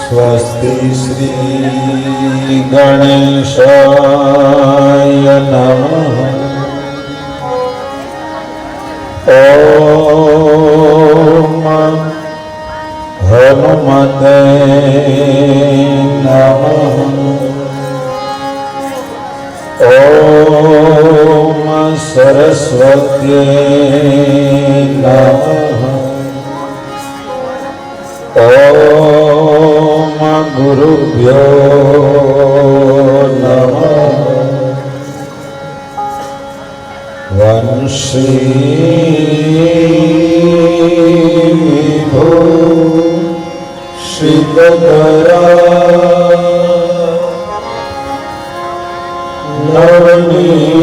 स्वस्ति श्री गणेशाय नमः। ओम हनुमते नमः। ओम सरस्वत्यै नमः। ओम गुरुभ्यो नमः। वंशी विभूषितधरा नवनीरदाभा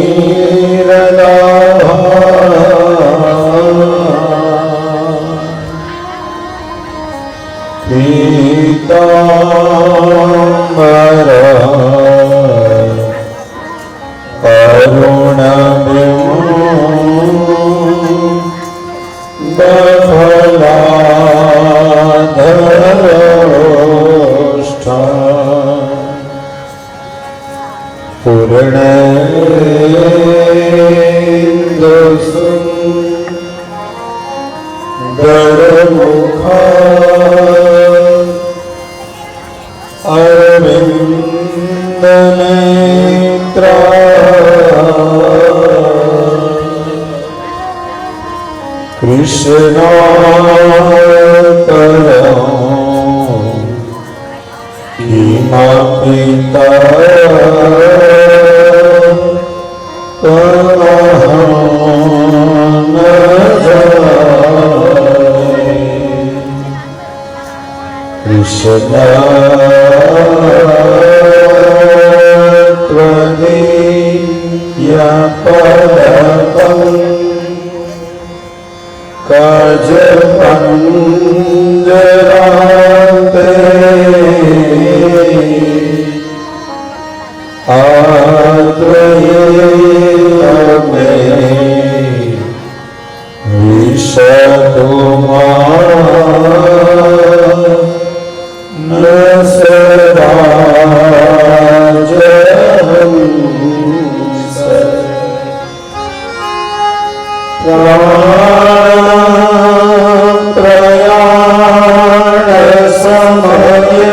पीताम्बर अरुणबिम्बफलाधरोष्ठा पूर्णेन्दुसुन्दरमुखा अरविन्दनेत्रा कृष्णाकरं इमापिता कृष्ण त्वदीयपदकं काजपञ्जरान्ते आत्रयेय मे विशतु मां नसराजहंस प्राणप्रयाण समये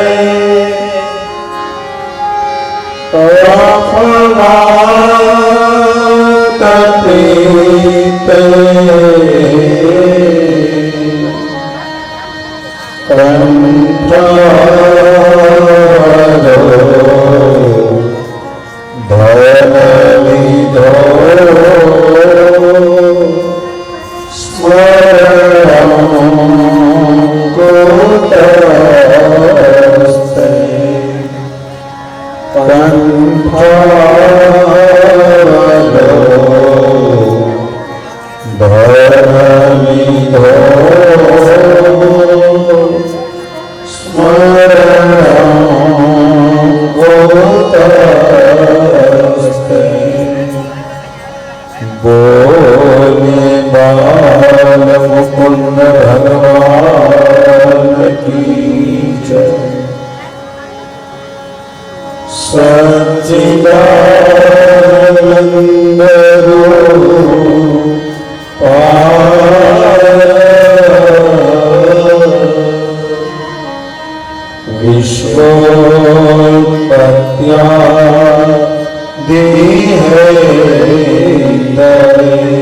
तप्रीते धननिधो स्मरणं कुतस्ते धननिधो बोले बाल मुकुंद भगवान की जय। सच्चिदानंद विश्वोत्पत्त्यादि तात्रय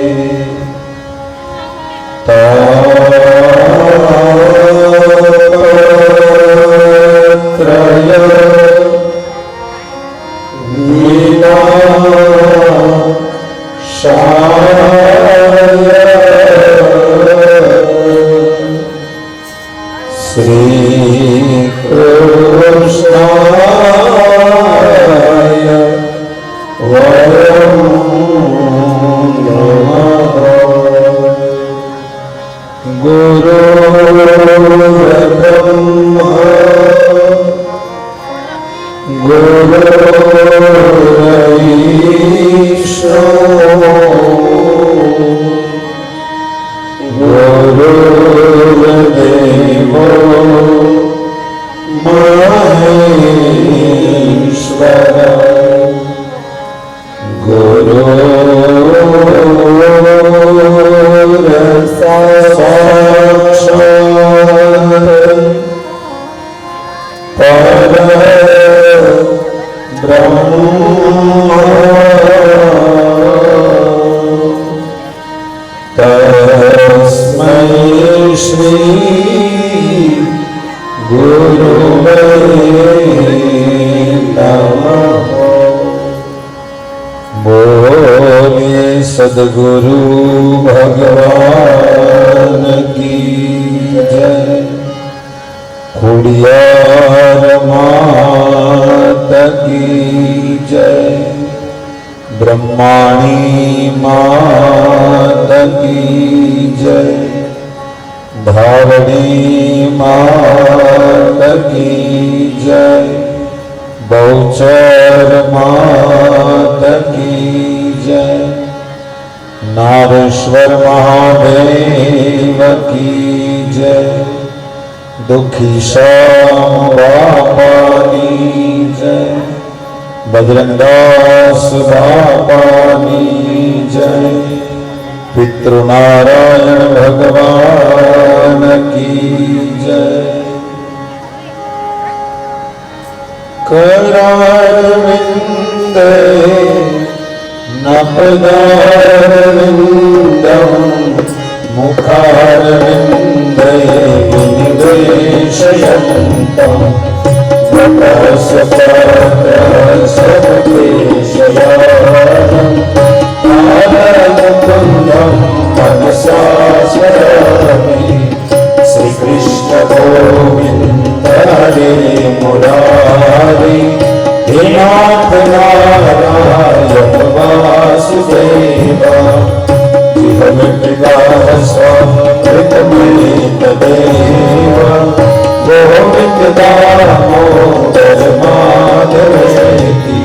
गुरुर्देवो महेश्वर गुरुर्साक्षात् परब्रह्म तस्मै श्री गुरुवे नमः। बोले सद्गुरु भगवान की जय। खुड़ियार मात की जय। ब्रह्माणी मात की जय। धावणी मात की जय। बहुचर मात की जय। नारेश्वर महादेव की जय। दुखी श्याम बापानी जय। बजरंगदास बापानी जय। पितृनारायण भगवान की जय। करारविंदे नपदारविंदं मुखारविंदे विनिवेशयन्तं मुकुन्दं मनसा स्मरामि। श्री कृष्ण गोविंद हरे मुरारी। हे नाथ नारायण वासुदेव। जिहमृतमेतदेव गोविंद दामोदर माधवेति।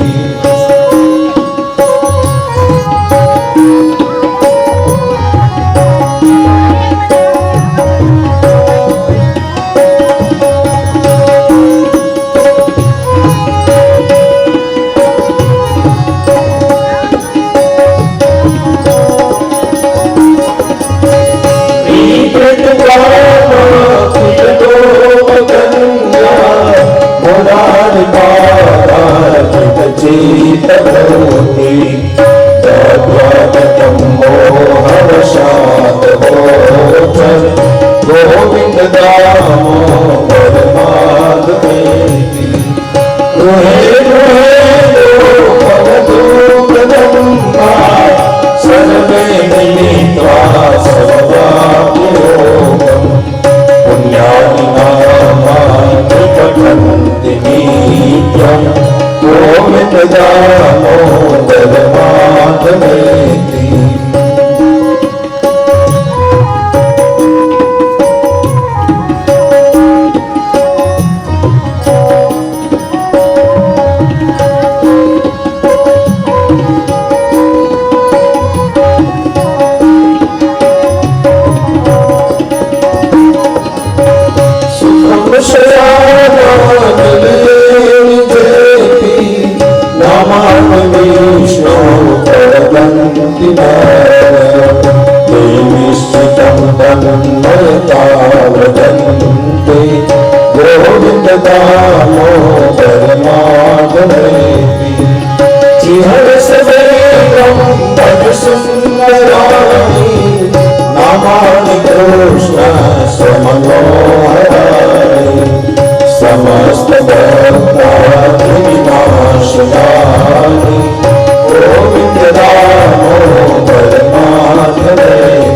गोविंद दामोदर माधवेति। रुहे रुहे लोकदुर्गदम्बा सर्वे मिलित्वा सर्वाप्योगम्। पुण्यानि नामानि पठन्ति नित्यम्। गोविंद दामोदर माधवेति। गोविंद दामोदर माधवेति। जिहर सवेदं भज सुंदराणि। नामानि कृष्ण स्वमनोहराणि। समस्त भक्तादिविनाशनानि। गोविंद दामोदर माधवेति।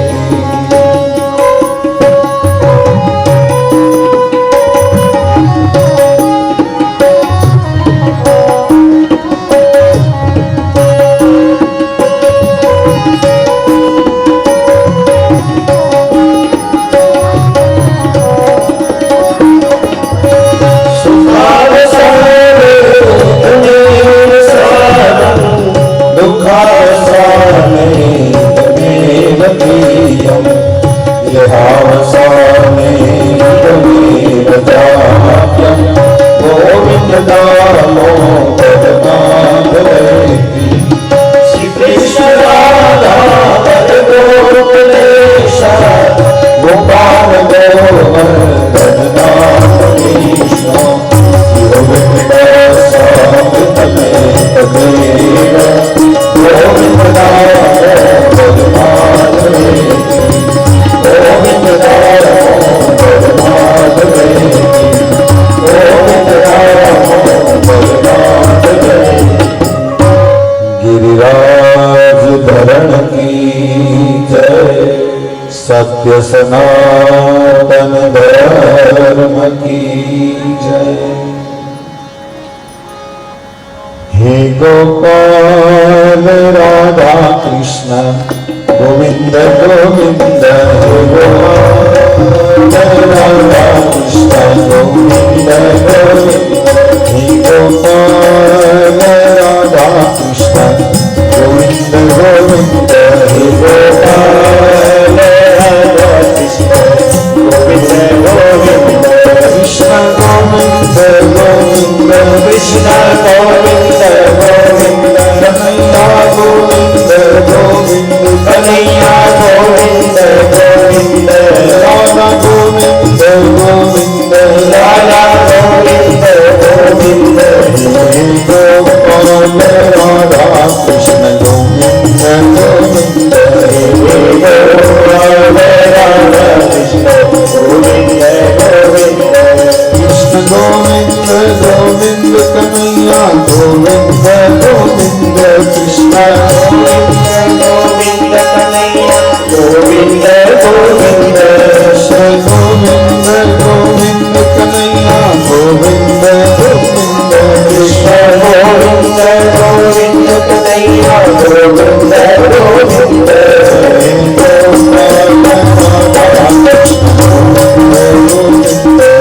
सत्य सनातन धर्म की जय। हे गोपाल राधा कृष्ण गोविंद गोविंद, हे गोपाल राधा कृष्ण गोविंद गोविंद, हे गोपाल राधा कृष्ण गोविंद गोविंद, हे गोपाल राधा कृष्ण गोविंद गोविंद, कृष्ण गोविंद गोविंद, कृष्ण गोविंद गोविंद, कन्हैया गोविंद गोविंद, कन्हैया गोविंद गोविंद, राधा गोविंद गोविंद, राधा गोविंद गोविंद, हे गोपाल राधा कृष्ण गोविंद गोविंद, हे गोपाल राधा कृष्ण गोविंद गोविंद, कृष्ण गोविंद गोविंद, कन्हैया गोविंद गोविंद, कृष्ण गोविंद गोविंद, कन्हैया गोविंद गोविंद, कृष्ण गोविंद गोविंद, कन्हैया गोविंद गोविंद, कृष्ण गोविंद गोविंद, कन्हैया गोविंद गोविंद, हे गोपाल राधा कृष्ण गोविंद गोविंद, हे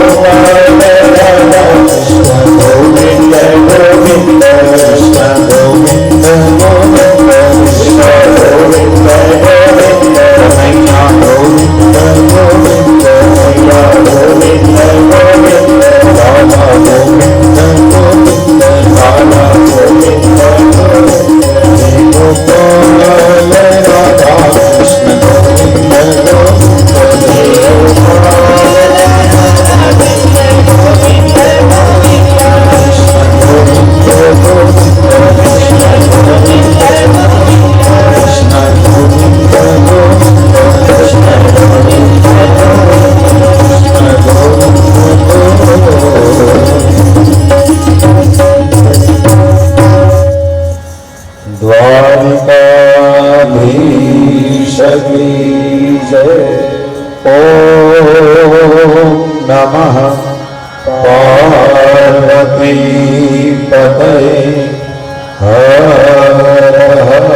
गोपाल राधा कृष्ण गोविंद गोविंद, कृष्ण गोविंद गोविंद, कृष्ण गोविंद गोविंद, कन्हैया गोविंद गोविंद, कन्हैया गोविंद गोविंद, राधा गोविंद गोविंद, राधा गोविंद गोविंद, हे गोपाल राधा कृष्ण गोविंद गोविंद, हे गोपाल राधा कृष्ण गोविंद गोविंद, कृष्ण गोविंद गोविंद, कृष्ण गोविंद गोविंद, कृष्ण गोविंद गोविंद, कृष्ण गोविंद गोविंद। द्वारिकाधीश की जय। ओम नमः पार्वती पतये, हर हर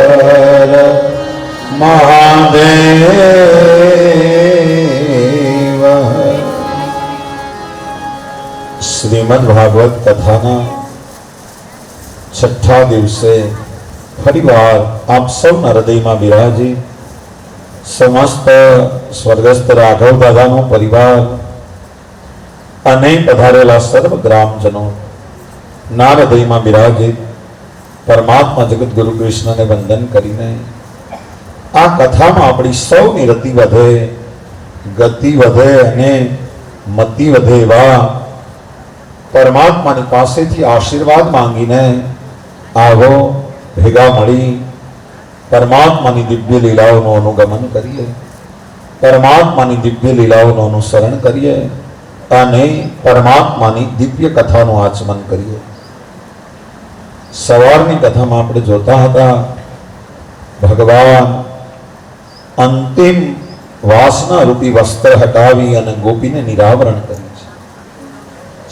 महादेव। શ્રીમદ ભાગવત કથાના છઠ્ઠા દિવસે ફરીવાર આપ સૌના હૃદયમાં બિરાજી સમસ્ત સ્વર્ગસ્થ રાઘવ દાદાનો પરિવાર અને પધારેલા સર્વ ગ્રામજનો ના હૃદયમાં બિરાજી પરમાત્મા જગતગુરુ કૃષ્ણને વંદન કરીને આ કથામાં આપણી સૌની રતિ વધે, ગતિ વધે અને મતિ વધે એવા પરમાત્માની પાસેથી આશીર્વાદ માંગીને આવો ભેગા મળી પરમાત્માની દિવ્ય લીલાઓનું અનુગમન કરીએ, પરમાત્માની દિવ્ય લીલાઓનું અનુસરણ કરીએ અને પરમાત્માની દિવ્ય કથાનું આચમન કરીએ। સવારની કથામાં આપણે જોતા હતા ભગવાન અંતિમ વાસના રૂપી વસ્ત્ર હટાવી અને ગોપીને નિરાવરણ કરી છે।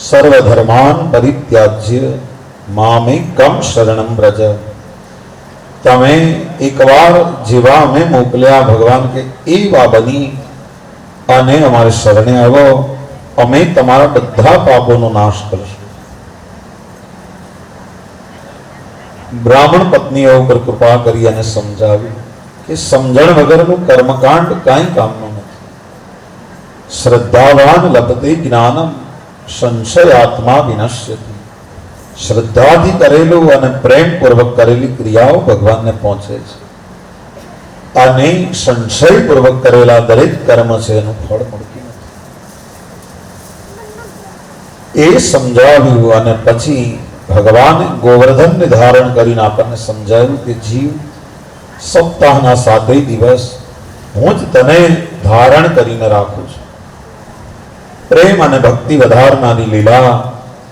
સર્વધર્માન પરિત્યાજ્ય મામેકમ શરણમ વ્રજ। તમે એકવાર જેવા અમે મોકલ્યા ભગવાન કે એવા બની અને અમારે શરણે આવો, અમે તમારા બધા પાપોનો નાશ કરશું। બ્રાહ્મણ પત્નીઓ ઉપર કૃપા કરી અને સમજાવ્યું કે સમજણ વગરનું કર્મકાંડ કાંઈ કામનું નથી। શ્રદ્ધાવાન લભતે જ્ઞાનમ સંશયાત્મા વિનશ્યતિ। શ્રદ્ધાથી કરેલું અને પ્રેમપૂર્વક કરેલી ક્રિયાઓ ભગવાનને પહોંચે છે અને સંશયપૂર્વક કરેલા દરેક કર્મ છે એનું ફળ મળતું નથી। એ સમજાવ્યું અને પછી ભગવાને ગોવર્ધનને ધારણ કરીને આપણને સમજાવ્યું કે જીવ સપ્તાહના 7 દિવસ હું જ તને ધારણ કરીને રાખું છું। પ્રેમ અને ભક્તિ વધારનારી લીલા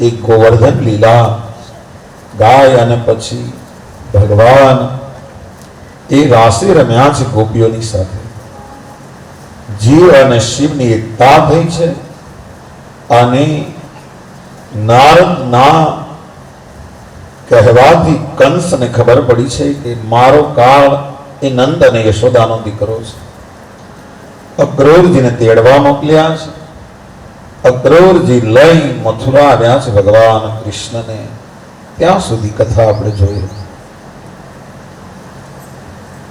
એક ગોવર્ધન લીલા ગાય અને પછી ભગવાન એ રાસે રમ્યા છે ગોપીઓની સાથે। જીવ અને શિવની એકતા થઈ છે અને નારદના કહેવાથી કંસને ખબર પડી છે કે મારો કાળ એ નંદ અને યશોદાનો દીકરો છે. અક્રૂરજીને તેડવા મોકલ્યા છે. અક્રૂરજી લઈ મથુરા આવ્યા છે ભગવાન કૃષ્ણને. ત્યાં સુધી કથા આપણે જોઈ.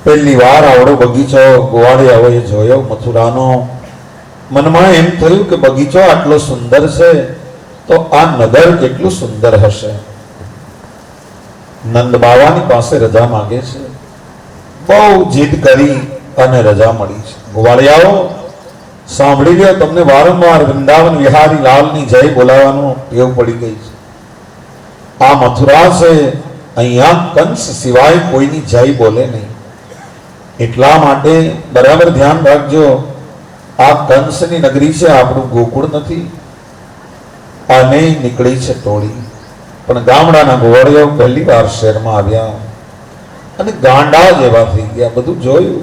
પહેલી વાર આવડો બગીચો ગોવાળિયાઓએ જોયો મથુરાનો. મનમાં એમ થયું કે બગીચો આટલો સુંદર છે તો આ નગર કેટલું સુંદર હશે. નંદ બાવાની પાસે રજા માંગે છે. બહુ જીદ કરી અને રજા મળી છે. ગોવાળિયાઓ સાંભળી લ્યો, તમને વારંવાર વૃંદાવન વિહારી લાલની જય બોલાવવાનું ટેવ પડી ગઈ છે. આ મથુરા છે, અહીંયા કંસ સિવાય કોઈની જય બોલે નહીં. એટલા માટે બરાબર ધ્યાન રાખજો, આ કંસની નગરી છે, આપણું ગોકુળ નથી. અને નીકળી છે ટોળી. પણ ગામડાના ગોવાળિયાઓ પહેલી વાર શહેરમાં આવ્યા અને ગાંડા જેવા થઈ ગયા. બધું જોયું.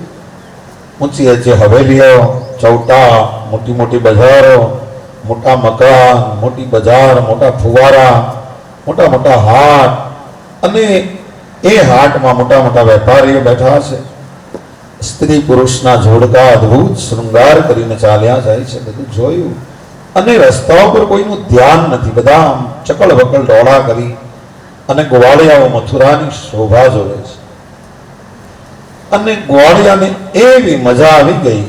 ઊંચી ઊંચી હવેલીઓ, ચૌટા, મોટી મોટી બજારો, મોટા મકાન, મોટી બજાર, મોટા ફુવારા, મોટા મોટા હાટ, અને એ હાટમાં મોટા મોટા વેપારીઓ બેઠા છે. સ્ત્રી પુરુષના જોડકા અદ્ભુત શૃંગાર કરીને ચાલ્યા જાય છે. બધું જોયું. અને રસ્તા ઉપર કોઈનું ધ્યાન નથી. બધા ચકલ બકલ ડોળા કરી અને ગોવાળિયાઓ મથુરાની શોભા જોડે છે. અને ગોવાળિયાને એવી મજા આવી ગઈ.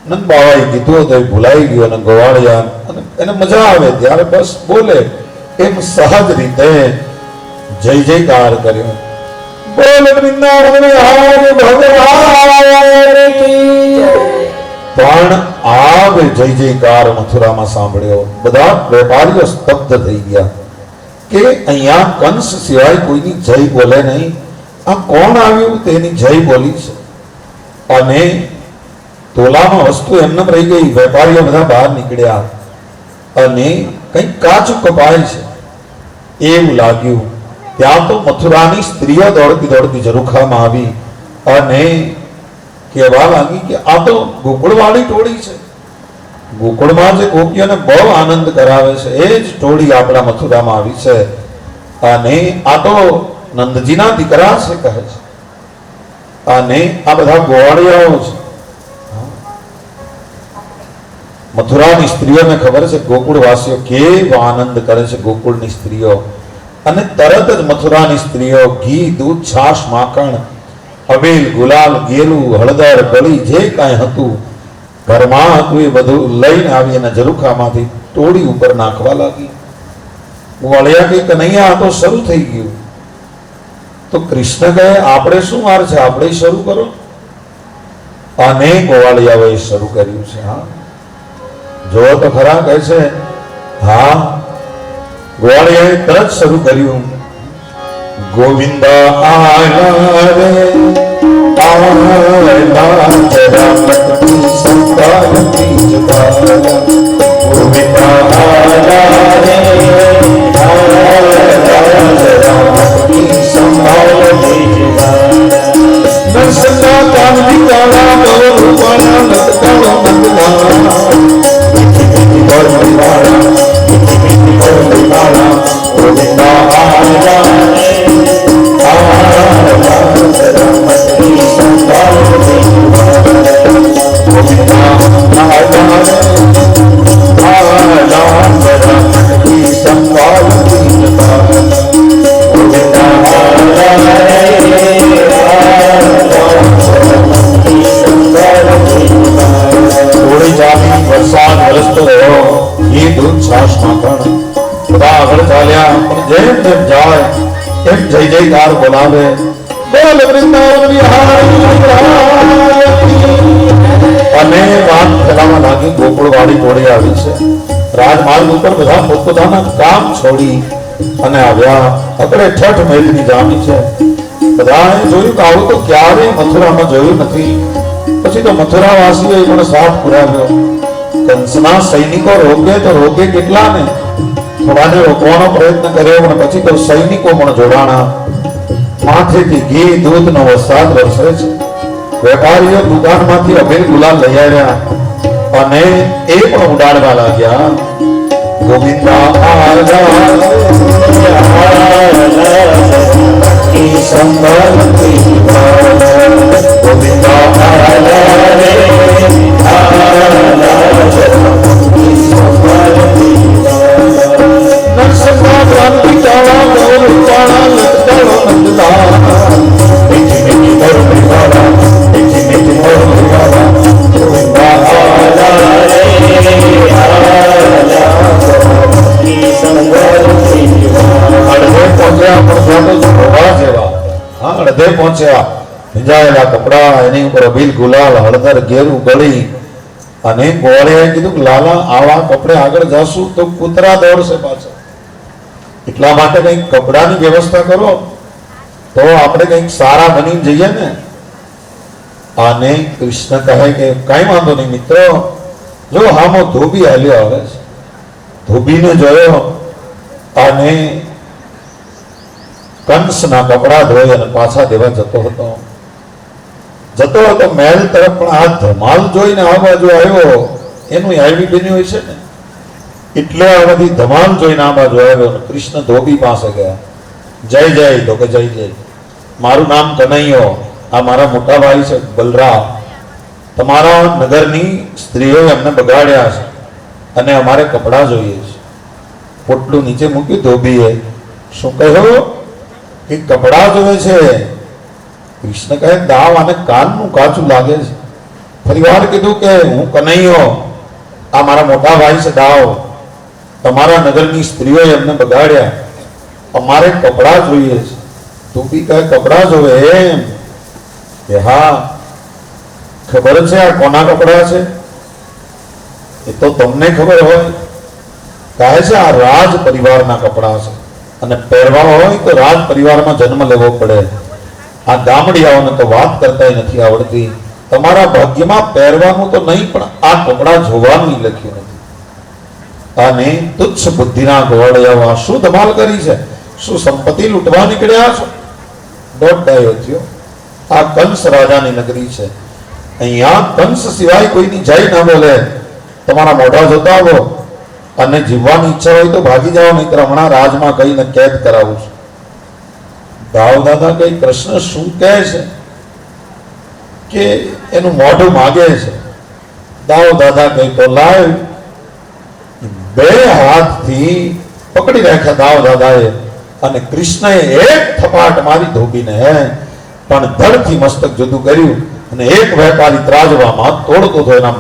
નંદ બાવાએ કીધું તો ભૂલાઈ ગયું. અને ગોવાળિયા અને એને મજા આવે ત્યારે બસ બોલે એમ સહજ રીતે જય જયકાર કર્યો. બોલ વૃંદાવન વિહારી ભગવાન કી. પણ આ જય જયકાર મથુરામાં સાંભળ્યો. બધા વેપારીઓ સ્તબ્ધ થઈ ગયા કે અહીંયા કંસ સિવાય કોઈની જય બોલે નહીં. આ કોણ આવ્યું તેની જય બોલી છે. અને તોલામાં વસ્તુ એમને રહી ગઈ. વેપારીઓ બધા બહાર નીકળ્યા અને કંઈક કાચું કપાય છે એવું લાગ્યું. ત્યાં તો મથુરાની સ્ત્રીઓ દોડતી દોડતી ઝરૂખામાં આવી અને કહેવા લાગી કે આ તો ગોકુળવાળી ટોળી છે. ગોકુળમાં જે ગોપીઓને બહુ આનંદ કરાવે છે એ જ ટોળી આપણા મથુરામાં આવી છે. અને આ તો નંદજીના દીકરા છે કહે છે. અને આ બધા ગોવાળિયાઓ છે. મથુરાની સ્ત્રીઓને ખબર છે ગોકુળવાસીઓ કેવો આનંદ કરે છે. ગોકુળની સ્ત્રીઓ અને તરત જ મથુરાની સ્ત્રીઓ ઘી, દૂધ, છાશ, માખણ, અબીલ, ગુલાલ, ગેલું, હળદર, ગળી જે કાંઈ હતું ઘરમાં હતું એ બધું લઈને આવી અને ઝરૂખામાંથી ટોળી ઉપર નાખવા લાગી. ગોવાળિયા કે કનૈયા આ તો શરૂ થઈ ગયું. તો કૃષ્ણ કહે આપણે શું વાર છે, આપણે શરૂ કરો. અને ગોવાળિયાઓએ શરૂ કર્યું છે. હા જો તો ખરા કહે છે. હા ગોવાળિયાએ તરત શરૂ કર્યું. ગોવિંદા આલા રે આલા જરામતી સંતાનતી જગાલા. ગોવિંદા આલા રે આલા જરામતી સંતાનતી જગાલા. નરસંગા કાંતિ કાળા ગોરૂપાના નટકાળો નંદલાલા. વરસાદ વરસતો રહ્યો. એ દૂધ, છાશ, માખણ બધા આગળ ચાલ્યા. પણ જેમ જેમ જાય એમ જય જયકાર બોલાવે. બોલ વૃંદાવન વિહારી. અને વાત ફેલાવા લાગી. ગોકુળવાળી ટોળી આવી છે. રાજમાર્ગ ઉપર બધા પોતપોતાના કામ છોડી અને આવ્યા. આપણે ઠઠ મહેલની જામી છે. બધાએ જોયું કે આવું તો ક્યારેય મથુરામાં જોયું નથી. પછી તો મથુરાવાસીઓએ પણ સાથ પુરાવ્યો. કંસના સૈનિકો રોકે તો રોકે કેટલા ને, થોડાને રોકવાનો પ્રયત્ન કર્યો પણ પછી તો સૈનિકો પણ જોડાણા. માથેથી ઘી, દૂધનો વરસાદ વરસે છે. વેપારીઓ દુકાનમાંથી અબીલ ગુલાલ લઈ આવ્યા અને એ પણ ઉડાડવા લાગ્યા. ગોવિંદા આજા ગોવિંદા નરસંગા ક્રાંતિ ચાળા ગૌર ચાળા લટકાળો નંદલા મીઠી મીઠી મોર પરિવારા મીઠી મીઠી મોર પરિવારા ગોવિંદા આજા રે અડધે પહોંચ્યા પણ ફોટો જોવા જેવા. હા, અડધે પહોંચ્યા. ભીંજાયેલા કપડા, એની ઉપર અભિલ ગુલાલ, હળદર ઘેરું ગળી, અને ગોળીએ કીધું કે લાલા આવા કપડે આગળ જાશું તો કૂતરા દોડશે પાછળ, એટલા માટે કંઈક કપડાની વ્યવસ્થા કરો તો આપણે કંઈક સારા બની જઈએ ને. અને કૃષ્ણ કહે કે કઈ વાંધો નહીં મિત્રો, જો હામો ધોબી હાલ્યો આવે છે. ધોબીને જોયો અને કંસના કપડા ધોઈ અને પાછા દેવા જતો હતો મહેલ તરફ. પણ આ ધમાલ જોઈને આ બાજુ આવ્યો, એનું આવી બન્યું હોય છે ને, એટલે આ બધી ધમાલ જોઈને આ બાજુ આવ્યો. કૃષ્ણ ધોબી પાસે ગયા. જય જય તો કે જય જય, મારું નામ કનૈયો, આ મારા મોટા ભાઈ છે બલરામ. તમારા નગરની સ્ત્રીઓએ અમને બગાડ્યા છે અને અમારે કપડા જોઈએ છે. પોટલું નીચે મૂક્યું ધોબીએ. શું કહ્યું કે કપડા જોઈએ છે? કૃષ્ણ કહે દાવ અને કાનનું કાચું લાગે છે. ફરીવાર કીધું કે હું કનૈયો, આ મારા મોટા ભાઈ છે દાવ, તમારા નગરની સ્ત્રીઓએ અમને બગાડ્યા, અમારે કપડા જોઈએ છે. ધોબી કહે કપડા જોવે એમ? કે હા, ખબર છે આ કોના કપડા છે? એ તો તમને ખબર હોય. કહે છે આ રાજ પરિવારના કપડા છે, અને પહેરવા હોય તો રાજ પરિવારમાં જન્મ લેવો પડે. આ ગામડિયાઓને તો વાત કરતા નથી આવડતી. તમારા ભાગ્યમાં પહેરવાનું તો નહીં, પણ આ કપડા જોવાનું લખ્યું નથી. અને તુચ્છ બુદ્ધિના ગોવાળિયાઓ શું ધમાલ કરી છે? શું સંપત્તિ લૂંટવા નીકળ્યા છો? દોઢ ડાયો થયો. આ કંસ રાજાની નગરી છે. અહીંયા કંસ સિવાય કોઈની જય ના બોલે. તમારા મોઢા જોતા આવો, અને જીવવાની ઈચ્છા હોય તો ભાગી જાઓ, નહીં તો હમણાં રાજમાં કહીને કેદ કરાવું છું. દાવ દાદા કઈ કૃષ્ણ શું કહે છે કે એનું મોઢું માગે છે? દાવ દાદા કઈ તો લાવ. બે હાથથી પકડી રાખ્યા દાવ દાદાએ, અને કૃષ્ણએ એક થપાટ મારી ધોબીને, પણ ધડથી મસ્તક જુદું કર્યું. અને એક વેપારી ત્રાજવામાં તોડતો હતો, એના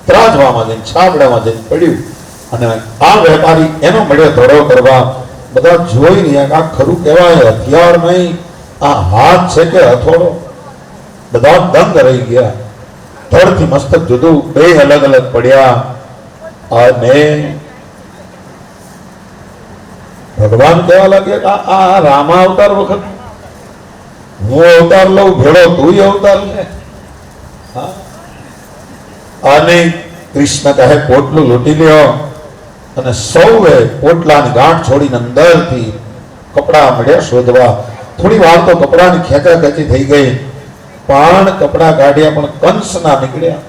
ત્રાજવામાં જઈને છાબડામાં જઈને પડ્યું. અને આ વેપારી એનો મળ્યો ધડો કરવા. બધા જોઈ રહ્યા કે આ ખરું કહેવાય, હથિયાર નહીં, આ હાથ છે કે હથોડો? બધા દંગ રહી ગયા. ધડથી મસ્તક જુદું, બે અલગ અલગ પડ્યા. અને ભગવાન કહેવા લાગ્યા કે આ રામા અવતાર વખત હું અવતાર લઉં ભેળો તું અવતાર લે. અને કૃષ્ણ કહે પોટલું લૂંટી લ્યો. અને સૌએ પોટલાની ગાંઠ છોડીને અંદરથી કપડા મળ્યા શોધવા. થોડી વાર તો કપડાની ખેંચાખેંચી થઈ ગઈ, પણ કપડા કાઢ્યા પણ કંસ ના નીકળ્યા.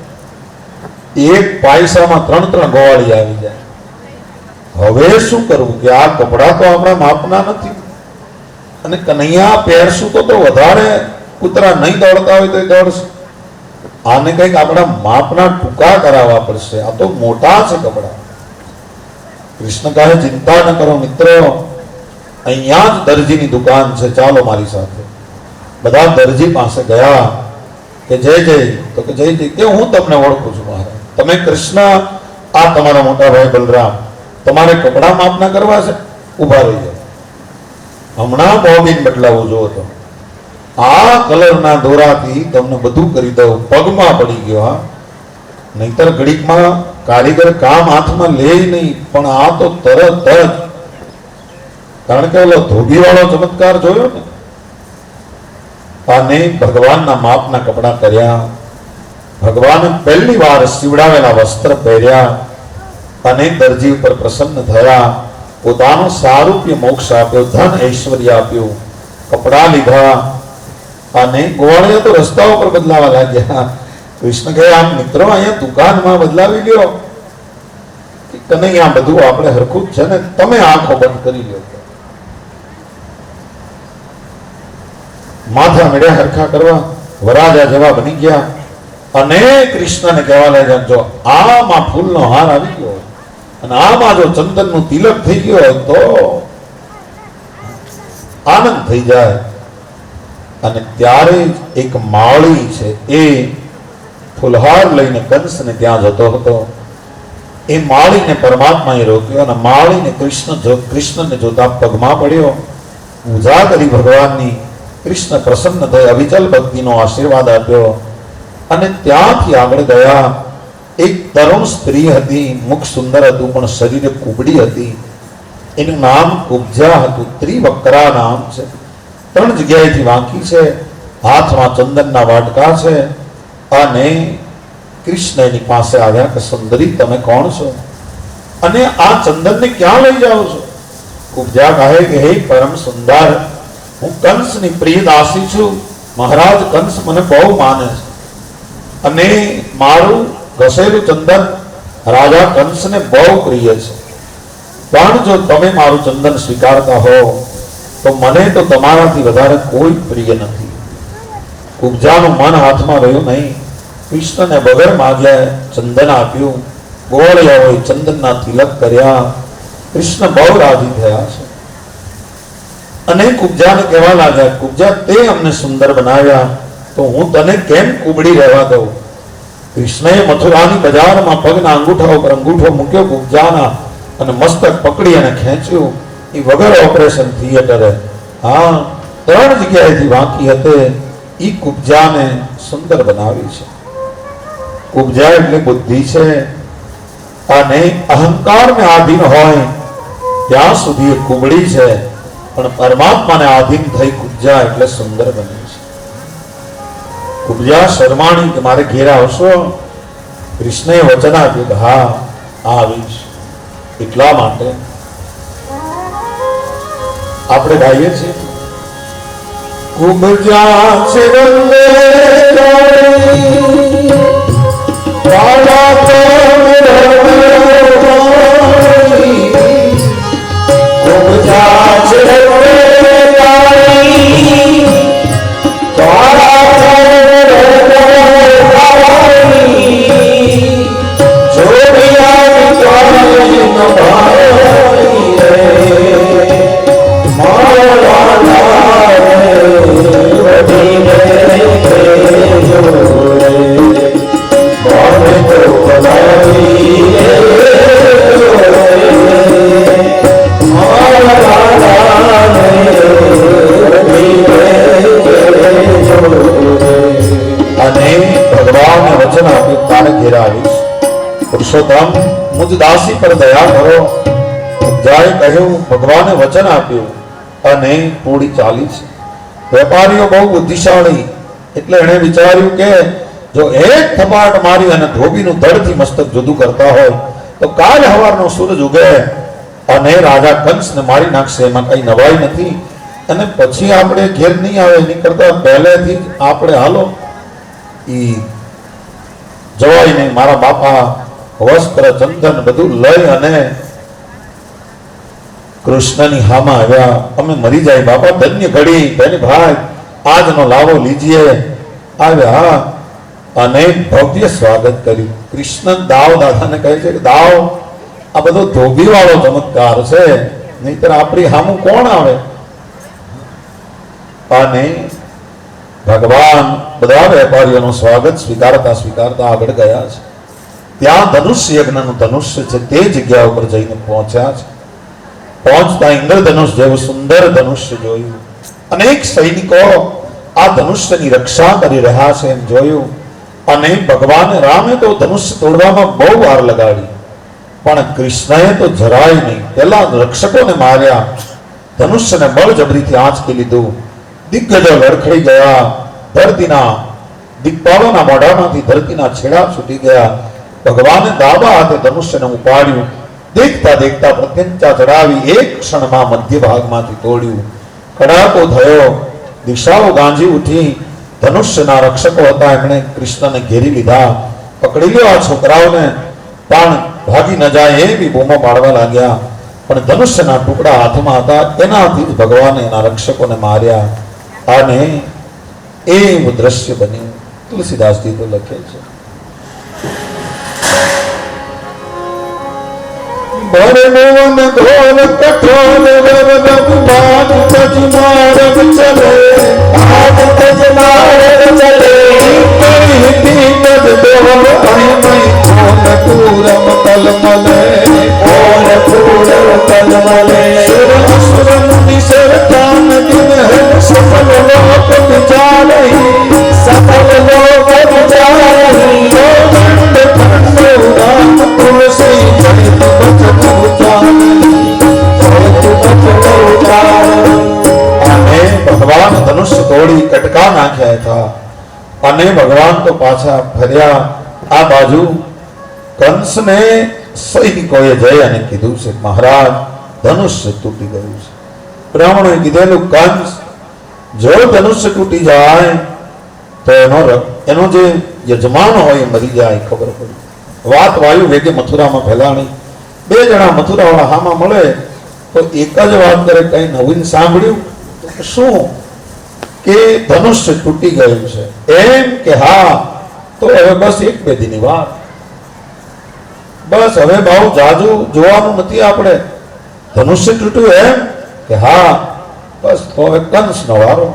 એક પાયસામાં 3 ગોવાળી આવી જાય. હવે શું કરવું કે આ કપડા તો આપણા માપના નથી, અને કનૈયા પહેરશું તો વધારે કૂતરા નહીં દોડતા હોય તો દોડશે. આને કંઈક આપણા માપના ટૂંકા કરાવવા પડશે. આ તો મોટા છે કપડા. કૃષ્ણ કહે ચિંતા ન કરો મિત્રો, અહીંયા જ દરજીની દુકાન છે, ચાલો મારી સાથે. બધા દરજી પાસે ગયા કે જય જય તો કે જય જય કે હું તમને ઓળખું છું મહારાજ, તમે કૃષ્ણ, આ તમારા મોટા ભાઈ બલરામ, તમારે કપડા માપના કરવા છે, ઉભા રહી જાઓ, હમણાં બોબીન બદલાવું જો તો આ કલરના દોરાથી તમને બધું કરી દઉં. પગમાં પડી ગયો. હા, નહીતર ઘડીકમાં કારીગર કામ હાથમાં લે નહીં, પણ આ તો તરત જ, કારણ કે ઓલો ધોબી વાળો ચમત્કાર જોયો ને. અને ભગવાનના માપના કપડા કર્યા. ભગવાને પહેલી વાર સીવડાવેલા વસ્ત્ર પહેર્યા અને દરજી ઉપર પ્રસન્ન થયા. પોતાનું સારૂપ્ય મોક્ષ આપ્યો, ધન ઐશ્વર્ય આપ્યું, કપડા લીધા. અને ગોવાળિયા તો રસ્તા ઉપર બદલાવા લાગ્યા. કૃષ્ણ કહે આમ મિત્રો અહીંયા દુકાનમાં બદલાવી લ્યો કે નહીં, આ બધું આપણે હરખું જ છે ને, તમે આંખો બંધ કરી લ્યો. માથા મેળ્યા હરખા કરવા, વરાજા જેવા બની ગયા અને કૃષ્ણને કહેવા લાગ્યા, જો આમાં ફૂલનો હાર આવી ગયો અને આમાં જો ચંદનનું તિલક થઈ ગયો હોય તો આનંદ થઈ જાય. અને ત્યારે એક માળી છે એ ફૂલહાર લઈને કંસને ત્યાં જતો હતો. એ માળીને પરમાત્માએ રોક્યો અને માળીને કૃષ્ણને જોતા પગમાં પડ્યો, પૂજા કરી ભગવાનની. કૃષ્ણ પ્રસન્ન થઈ અવિચલ ભક્તિનો આશીર્વાદ આપ્યો અને ત્યાંથી આગળ ગયા. એક તરુણ સ્ત્રી હતી, મુખ સુંદર હતું પણ શરીરે કુબડી હતી. એનું નામ કુબ્જા હતું. ત્રિવક્રા નામ છે. 3 જગ્યાએથી વાંકી છે. હાથમાં ચંદનના વાટકા છે. અને કૃષ્ણ એની પાસે આવ્યા કે સુંદરી તમે કોણ છો અને આ ચંદનને ક્યાં લઈ જાઓ છો? કુબ્જા કહે કે હે પરમ સુંદર, હું કંસની પ્રિય દાસી છું. મહારાજ કંસ મને બહુ માને છે અને મારું ઘસેલું ચંદન રાજા કંસને બહુ પ્રિય છે. પણ જો તમે મારું ચંદન સ્વીકારતા હો તો મને તો તમારાથી વધારે કોઈ પ્રિય નથી. કુબ્જાનું મન હાથમાં રહ્યું નહીં. કૃષ્ણને વગર માગ્યા ચંદન આપ્યું. ગોળિયાઓએ ચંદનના તિલક કર્યા. કૃષ્ણ બહુ રાજી થયા છે અને કુબ્જાને કહેવા લાગ્યા, કુબ્જા તે અમને સુંદર બનાવ્યા તો હું તને કેમ કુબડી રહેવા દઉં? કૃષ્ણએ મથુરાની બજારમાં પગના અંગૂઠા ઉપર અંગૂઠો મૂક્યો કુબ્જાના અને મસ્તક પકડી અને ખેંચ્યું. એ વગર ઓપરેશન થિયેટરે, હા, 3 જગ્યાએથી વાંકી હતી. એ કુબ્જાને સુંદર બનાવી છે. કુબ્જા એટલે બુદ્ધિ છે અને અહંકારને આધીન હોય ત્યાં સુધી એ કુબડી છે, પણ પરમાત્માને આધીન થઈ કુબ્જા એટલે સુંદર બની છે. કુબ્જા શર્માણી કે મારે ઘેર આવશો? કૃષ્ણએ વચન આપ્યું કે હા આવીશ. એટલા માટે આપણે ગાઈએ છીએ, કુબ્જા છે વંદે રાજા કુબ્જા છે પુરુષોત્તમ મુજ દાસી પર દયા કરો. કુબ્જાએ કહ્યું, ભગવાને વચન આપ્યું અને પૂરી ચાલી છે. વેપારીઓ બહુ બુદ્ધિશાળી એટલે એણે વિચાર્યું કે જો એક થપાટ મારી અને ધોબીનું ધડથી મસ્તક જુદું કરતા હોય તો કાલ સવારનો સૂરજ ઉગે અને રાજા કંસને મારી નાખશે, એમાં કઈ નવાઈ નથી. અને પછી આપણે ઘેર નહીં આવે, એની કરતા પહેલેથી આપણે હાલો ઈ જવાય નહીં. મારા બાપા વસ્ત્ર ચંદન બધું લઈ અને કૃષ્ણની હામાં આવ્યા. અમે મરી જાય બાપા, ધન્ય ઘડી બેની ભાઈ, આજનો લાવો લીજીએ. આવ્યા અને ભવ્ય સ્વાગત કર્યું. કૃષ્ણ દાવ દાદાને કહે છે કે દાવ, આ બધો ધોબી વાળો ચમત્કાર છે, નહીતર આપણી હામું કોણ આવે? અને ભગવાન બધા વેપારીઓનું સ્વાગત સ્વીકારતા સ્વીકારતા આગળ ગયા છે. ત્યાં ધનુષ્ય યજ્ઞનું ધનુષ્ય છે તે જગ્યા ઉપર જઈને પહોંચ્યા છે. પહોંચતા ઇન્દ્રધનુષ જેવું સુંદર ધનુષ્ય જોયું. અનેક સૈનિકો આ ધનુષ્યની રક્ષા કરી રહ્યા છે એમ જોયું. અને ભગવાન રામે તો ધનુષ્ય તોડવામાં બહુ વાર લગાડી, પણ કૃષ્ણએ તો જરાય નહીં. પેલા રક્ષકોને માર્યા, ધનુષ્યને બળજબરીથી આંચકી લીધું. દિગ્ગજો લડખડી ગયા. ધરતીના દિગ્પાલોના મોઢામાંથી ધરતીના છેડા છૂટી ગયા. ભગવાને દાબા હાથે ધનુષ્યને ઉપાડ્યું. દેખતા દેખતા પ્રત્યંચા ચડાવી એક ક્ષણમાં મધ્ય ભાગમાંથી તોડ્યું. કડાકો થયો, દિશાઓ ગાંજી ઉઠી ધનુષ્યના રક્ષકો હતા એમણે કૃષ્ણને ઘેરી લીધા, પકડી લ્યો આ છોકરાઓને, પણ ભાગી ન જાય એવી બૂમો પાડવા લાગ્યા. પણ ધનુષ્યના ટુકડા હાથમાં હતા, એનાથી જ ભગવાને એના રક્ષકોને માર્યા. અને એવું દ્રશ્ય બન્યું. તુલસીદાસજી તો લખે છે, ભરમોન ઘોર કઠોર વરદમ બાદ તજ મારગ ચલે, બાદ તજ મારગ ચલે, કઈ તજ દેવલ અણમય કોન પૂરમ તલમલે, કોન પૂરમ તલમલે, સુર મુનિ સરતાન દિન સફલ લોક વિચારહી, સફલ લોક વિચારહી, ગોવિંદ ખંડો રામ તુલસી ચરિત અને ભગવાન ધનુષ્ય તોડી કટકા નાખ્યા હતા. અને ભગવાન તો પાછા ફર્યા. આ બાજુ કંસને સૈનિકોએ જઈ અને કીધું છે, મહારાજ ધનુષ્ય તૂટી ગયું છે. બ્રાહ્મણોએ કીધેલું, કંસ જો ધનુષ્ય તૂટી જાય તો એનો જે યજમાન હોય એ મરી જાય. ખબર પડી. વાત વાયુ વેગે મથુરામાં ફેલાણી. બે જણા મથુરાવાળા હામાં મળે તો એક જ વાત કરે, કઈ નવીન સાંભળ્યું? તો શું? કે ધનુષ્ય તૂટી ગયું છે. એમ કે હા, તો હવે બસ એક બે દીની વાત, બસ હવે બહુ જાજુ જોવાનું નથી આપણે. ધનુષ્ય તૂટ્યું એમ કે હા, બસ તો હવે કંસનો વારો.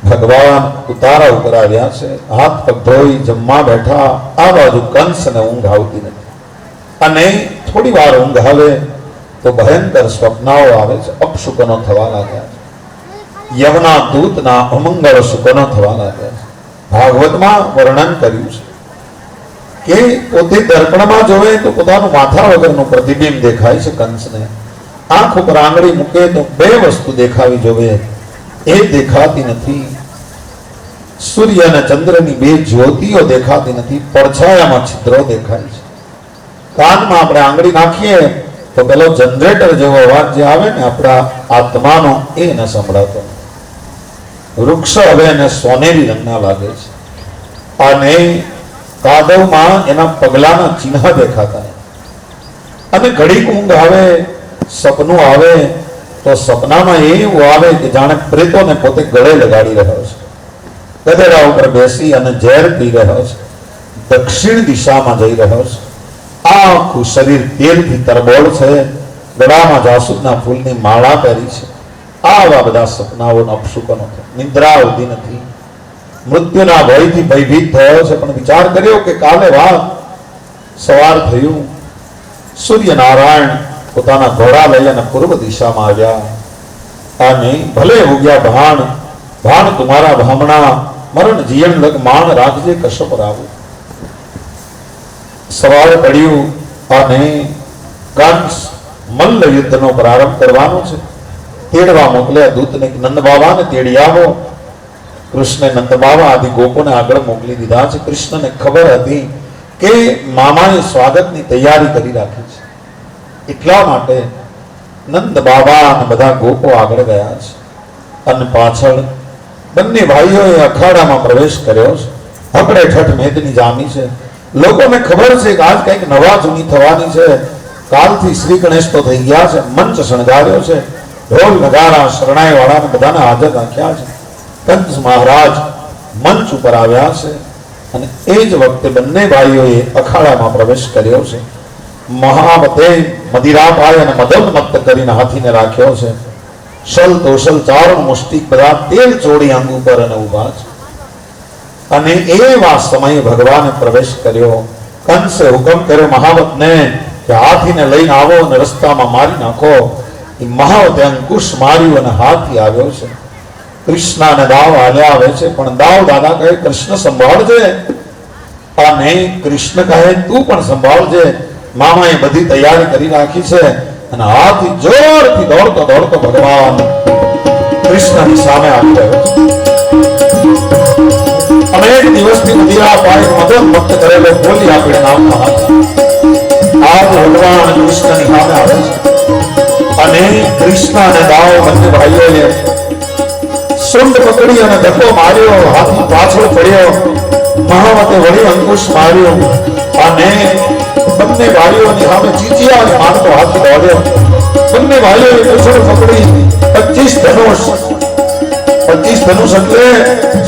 ભગવાન ઉતારા ઉપર આવ્યા છે, હાથ પગ ધોઈ જમવા બેઠા. આ બાજુ કંસને ઊંઘ આવતી નથી. અને થોડી વાર ઊંઘ આવે તો ભયંકર સ્વપ્નાઓ આવે છે. અપશુકનો થવા લાગ્યા છે. યવના દૂતના અમંગળ શુકનો થવા લાગ્યા છે. ભાગવતમાં વર્ણન કર્યું છે કે પોતે દર્પણમાં જોવે તો પોતાનું માથા વગરનું પ્રતિબિંબ દેખાય છે કંસને. આંખ ઉપર આંગળી મૂકે તો બે વસ્તુ દેખાવી જોવે, એ દેખાતી નથી. સૂર્ય અને ચંદ્રની બે જ્યોતિઓ દેખાતી નથી. પડછાયામાં છિદ્રો દેખાય છે. કાનમાં આપણે આંગળી નાખીએ તો પેલો જનરેટર જેવો અવાજ જે આવે ને આપણા આત્માનો, એ ન સંભળાતો. વૃક્ષ હવે એને સોનેરી રંગના લાગે છે. અને કાદવમાં એના પગલાના ચિહ્ન દેખાતા. અને ઘડીક ઊંઘ આવે, સપનું આવે તો સપનામાં એવું આવે કે જાણે પ્રેતોને પોતે ગળે લગાડી રહ્યો છે. ગધેડા ઉપર બેસી અને ઝેર પી રહ્યો છે. દક્ષિણ દિશામાં જઈ રહ્યો છે. આખું શરીર તેલથી તરબોળ છે. ગળામાં જાસૂદના ફૂલની માળા પહેરી છે. આવા બધા સપનાઓનો અપશુકનો છે. નિદ્રા આવતી નથી. મૃત્યુના ભયથી ભયભીત થયો છે. પણ વિચાર કર્યો કે કાલે વાત સવાર થયું, સૂર્યનારાયણ પોતાના ઘોડા લઈ અને પૂર્વ દિશામાં આવ્યા. અને ભલે ઉગ્યા ભાણ, ભાણ તુમારા ભામણા, મરણ જીયન લગ માણ રાખજે કશ્યપ રાવું. સવાર પડ્યું અને કંસ મલ્લ યુદ્ધનો પ્રારંભ કરવાનો છે. તેડવા મોકલ્યા દૂતને, નંદ બાબાને તેડી આવો. કૃષ્ણે નંદ બાબા આદિ ગોપોને આગળ મોકલી દીધા છે. કૃષ્ણને ખબર હતી કે મામાએ સ્વાગતની તૈયારી કરી રાખી છે. એટલા માટે નંદ બાબા અને બધા ગોપો આગળ ગયા છે. અને પાછળ બંને ભાઈઓએ અખાડામાં પ્રવેશ કર્યો છે. હકડે ઠઠ મેદની જામી છે. લોકોને ખબર છે કે આજ કંઈક નવા જૂની થવાની છે. કાલથી શ્રી ગણેશ તો થઈ ગયા છે. મંચ શણગાર્યો છે. ઢોલ નગારા શરણાઈ વાળાને બધાને હાજર રાખ્યા છે. કંસ મહારાજ મંચ ઉપર આવ્યા છે. અને એ જ વખતે બંને ભાઈઓએ અખાડામાં પ્રવેશ કર્યો છે. મહામતે મદિરા પાય અને મદમમત્ત કરીને હાથીને રાખ્યો છે. શલ તોશલ ચારણ મુષ્ટિક બધા તેલ ચોડી અંગ ઉપર અને ઉભા છે. અને એવા સમયે ભગવાને પ્રવેશ કર્યો. કંસે હુકમ કર્યો મહાવતને કે હાથીને લઈને આવો અને રસ્તામાં મારી નાખો. એ મહાવતે અંકુશ માર્યું અને હાથી આવ્યો છે. કૃષ્ણને દાવ હાલ્યા આવે છે. પણ દાવ દાદા કહે કૃષ્ણ સંભાળજે, અને કૃષ્ણ કહે તું પણ સંભાળજે. મામાએ બધી તૈયારી કરી રાખી છે. અને હાથી જોરથી દોડતો દોડતો ભગવાન કૃષ્ણની સામે આવી રહ્યો છે. અનેક દિવસથી મદિરા પાય મદન ભક્ત કરેલો બોલી આપણે નામનો હાથી આ ભગવાન કૃષ્ણની સામે આવે છે. અને કૃષ્ણ અને દાવ બંને ભાઈઓએ સુંડ પકડી અને ધક્કો માર્યો, હાથી પાછળ પડ્યો, મહાવતે વળી અંકુશ માર્યો અને બંને ભાઈઓની સામે ચીચિયા મારતો હાથી દોડ્યો. બંને ભાઈઓએ પૂછડું પકડી 25 ધનુષ એટલે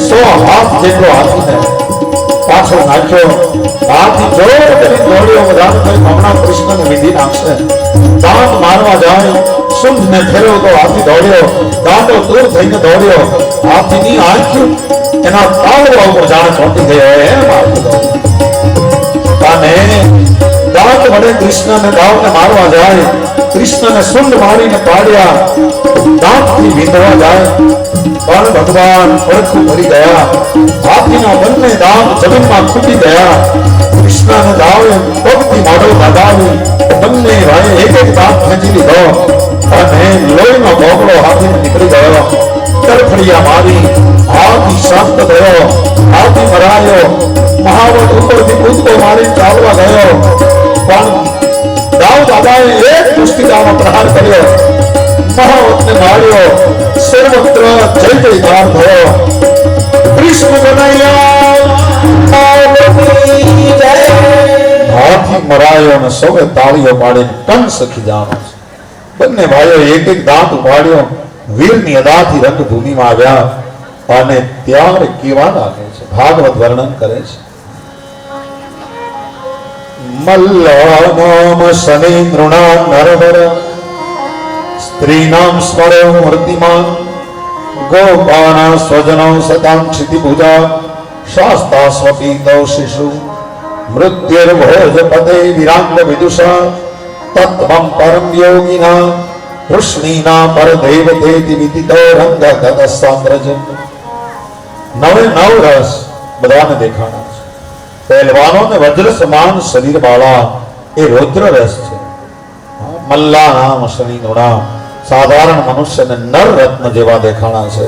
100 હાથ જેટલો હાથીને પાછો નાખ્યો. હાથી જોર કરી દોડ્યો, બધાને કહ્યું હમણાં કૃષ્ણને વીંધી નાખશે. દાંત મારવા જાય, સુંઢને ફેરવતો હાથી દોડ્યો, દાંતો દૂર થઈને દોડ્યો. હાથીની આંખ એના તાળવા ઉપર જાણે ચોંટી ગયો એમ હાથી દોડ્યો. અને દાંત વડે કૃષ્ણને દાવને મારવા જાય, કૃષ્ણને સુંઢ મારીને પાડ્યા, દાંતથી વીંધવા જાય પણ ભગવાન પડખું ભરી ગયા. હાથીના બંને દાંત જમીનમાં ખૂટી ગયા. કૃષ્ણને દાવે પગથી મોઢો લગાવી બંને ભાઈ એક દાંત ખેંચી લીધો અને લોહીનો ભોગળો હાથીને નીકળી ગયો. તરફડિયા મારી હાથી શાંત થયો, હાથી મરાયો. મહાવત ઉપરથી કૂદકો મારી ચાલવા ગયો પણ દાવ દાદાએ એક મુષ્ટિકાનો પ્રહાર કર્યો, મહાવતને માર્યો. સર્વત્ર જય જયકાર થયો. કૃષ્ણ કનૈયા હાથી મરાયો અને સૌએ તાળીઓ પાડીને કંસ ખીજાણો છે. બંને ભાઈઓ એક એક દાંત ઉપાડ્યો, વીરની અદાથી રંગભૂમિમાં આવ્યા અને ત્યારે કેવા લાગે છે ભાગવત વર્ણન કરે છે. મલ્લાનામ શનેન્દ્રુણા નરવર સ્ત્રીનામ સ્મરો મૂર્તિમાન ગોપાના સ્વજનો સતાં ક્ષિતિભુજા શાસ્તા સ્વપીતો શિશુ મૃત્યુર્ભોજ પદે વિરાંગ વિદુષા તત્વં પરમ યોગિના કૃષ્ણીના પરદેવતેતિ વિદિતો રંગ ગત સામ્રજ. નવે નવ રસ બધાને દેખાણા છે. પહેલવાનોને વજ્ર સમાન શરીર વાળા એ રૌદ્ર રસ છે. મલ્લા નામ શનિ નુણા સાધારણ મનુષ્યને નર રત્ન જેવા દેખાણા છે.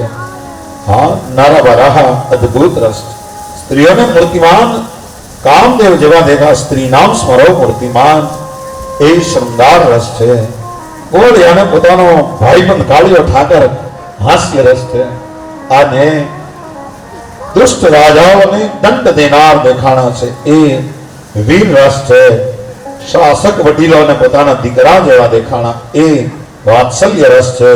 હા, નર વરાહ અદ્ભુત રસ છે. સ્ત્રીઓને મૂર્તિમાન કામદેવ જેવા દેખા. સ્ત્રી નામ સ્મરો મૂર્તિમાન એ શૃંગાર રસ છે. ગોળિયાને પોતાનો ભાઈબંધ કાળિયો ઠાકર હાસ્ય રસ છે. અને દુષ્ટ રાજાઓને દંડ દેનાર દેખાણા છે એ વીર રસ છે. શાસક વડીલોને પોતાના દીકરા જેવા દેખાણા એ વાત્સલ્ય રસ છે.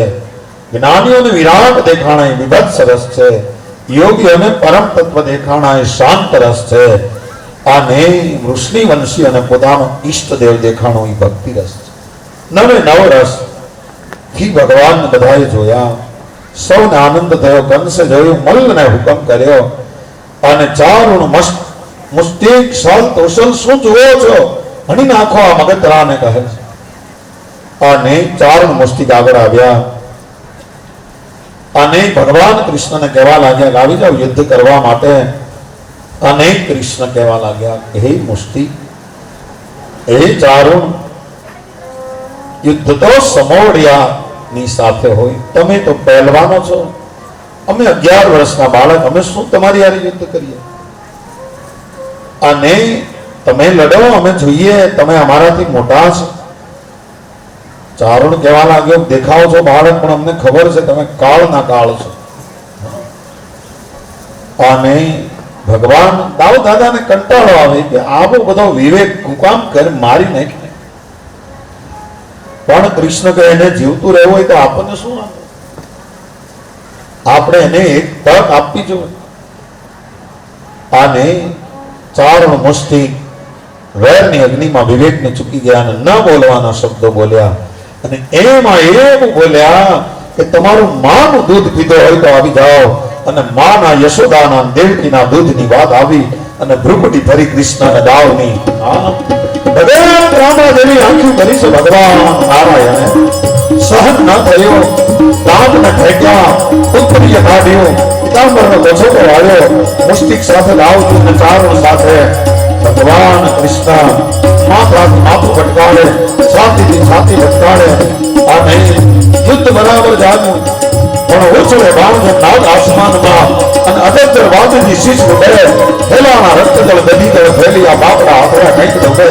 જ્ઞાનીઓને વિરાટ દેખાણા એ વિભત્સ રસ છે. યોગીઓને પરમ તત્વ દેખાણા એ શાંત રસ છે. અને વૃષ્ણિ વંશીઓને પોતાનો ઈષ્ટદેવ દેખાણો એ ભક્તિ રસ છે. નવે નવ રસ થી ભગવાન બધાએ જોયા. સૌને આનંદ થયો. કંસે જોયું, મલ્લને હુકમ કર્યો અને ચારુણ મુષ્ટિક સાલ તોષલ શું જુઓ છો? હણી નાખો આ મગતરાને કહે છે. અને ચારુણ મુષ્ટિક આગળ આવ્યા અને ભગવાન કૃષ્ણને કહેવા લાગ્યા કે આવી જાઓ યુદ્ધ કરવા માટે. અને કૃષ્ણ કહેવા લાગ્યા હે મુષ્ટિક, હે ચારુણ, યુદ્ધ તો સમોડિયા ની સાથે હોય. તમે તો પહેલવાનો છો, અમે 11 વર્ષના બાળક, અમે શું તમારી હારે યુદ્ધ કરીએ? અને તમે લડો, અમે જોઈએ, તમે અમારાથી મોટા છો. ચારુણ કહેવા લાગ્યો દેખાવ છો બાળક પણ અમને ખબર છે તમે કાળના કાળ છો. અને ભગવાન દાવ દાદાને કંટાળો આવે કે આવો બધો વિવેક કુકામ કરી મારી નાખે. પણ કૃષ્ણ કહે એને જીવતું રહેવું હોય તો આપણને શું વાંધો? આપણે એને એક તક આપવી જોઈએ. અને ચારણ મુષ્ટિક વેરની અગ્નિમાં વિવેકને ચૂકી ગયા અને ન બોલવાના શબ્દો બોલ્યા. અને એમાં એવું બોલ્યા કે તમારું માનું દૂધ પીધો હોય તો આવી જાઓ. અને માના યશોદાના દેવકીના દૂધની વાત આવી અને ભ્રુકુટી ફરી કૃષ્ણને દાવની ભગવાન રામા દેવી આંખી કરી છે. ભગવાન નારાયણે સહન ન થયો, દાંતને ફેંક્યા, ઉત્તરીય કાઢ્યું, પિતાંબરનો ગજોટો આવ્યો. મુષ્ટિક સાથે દાવજીને ચારણ સાથે ભગવાન કૃષ્ણ માથાથી માથું ભટકાડે, છાતીથી છાતી ભટકાડે. અને યુદ્ધ બરાબર જામ્યું પણ ઓછળે બાણજો નાદ આસમાનમાં અને અજર વાદની શીશ ઉડે. ફેલાના રક્તજળ દધીજળ ફેલિયા બાપડા હાથડા કંઈક ડૂબે.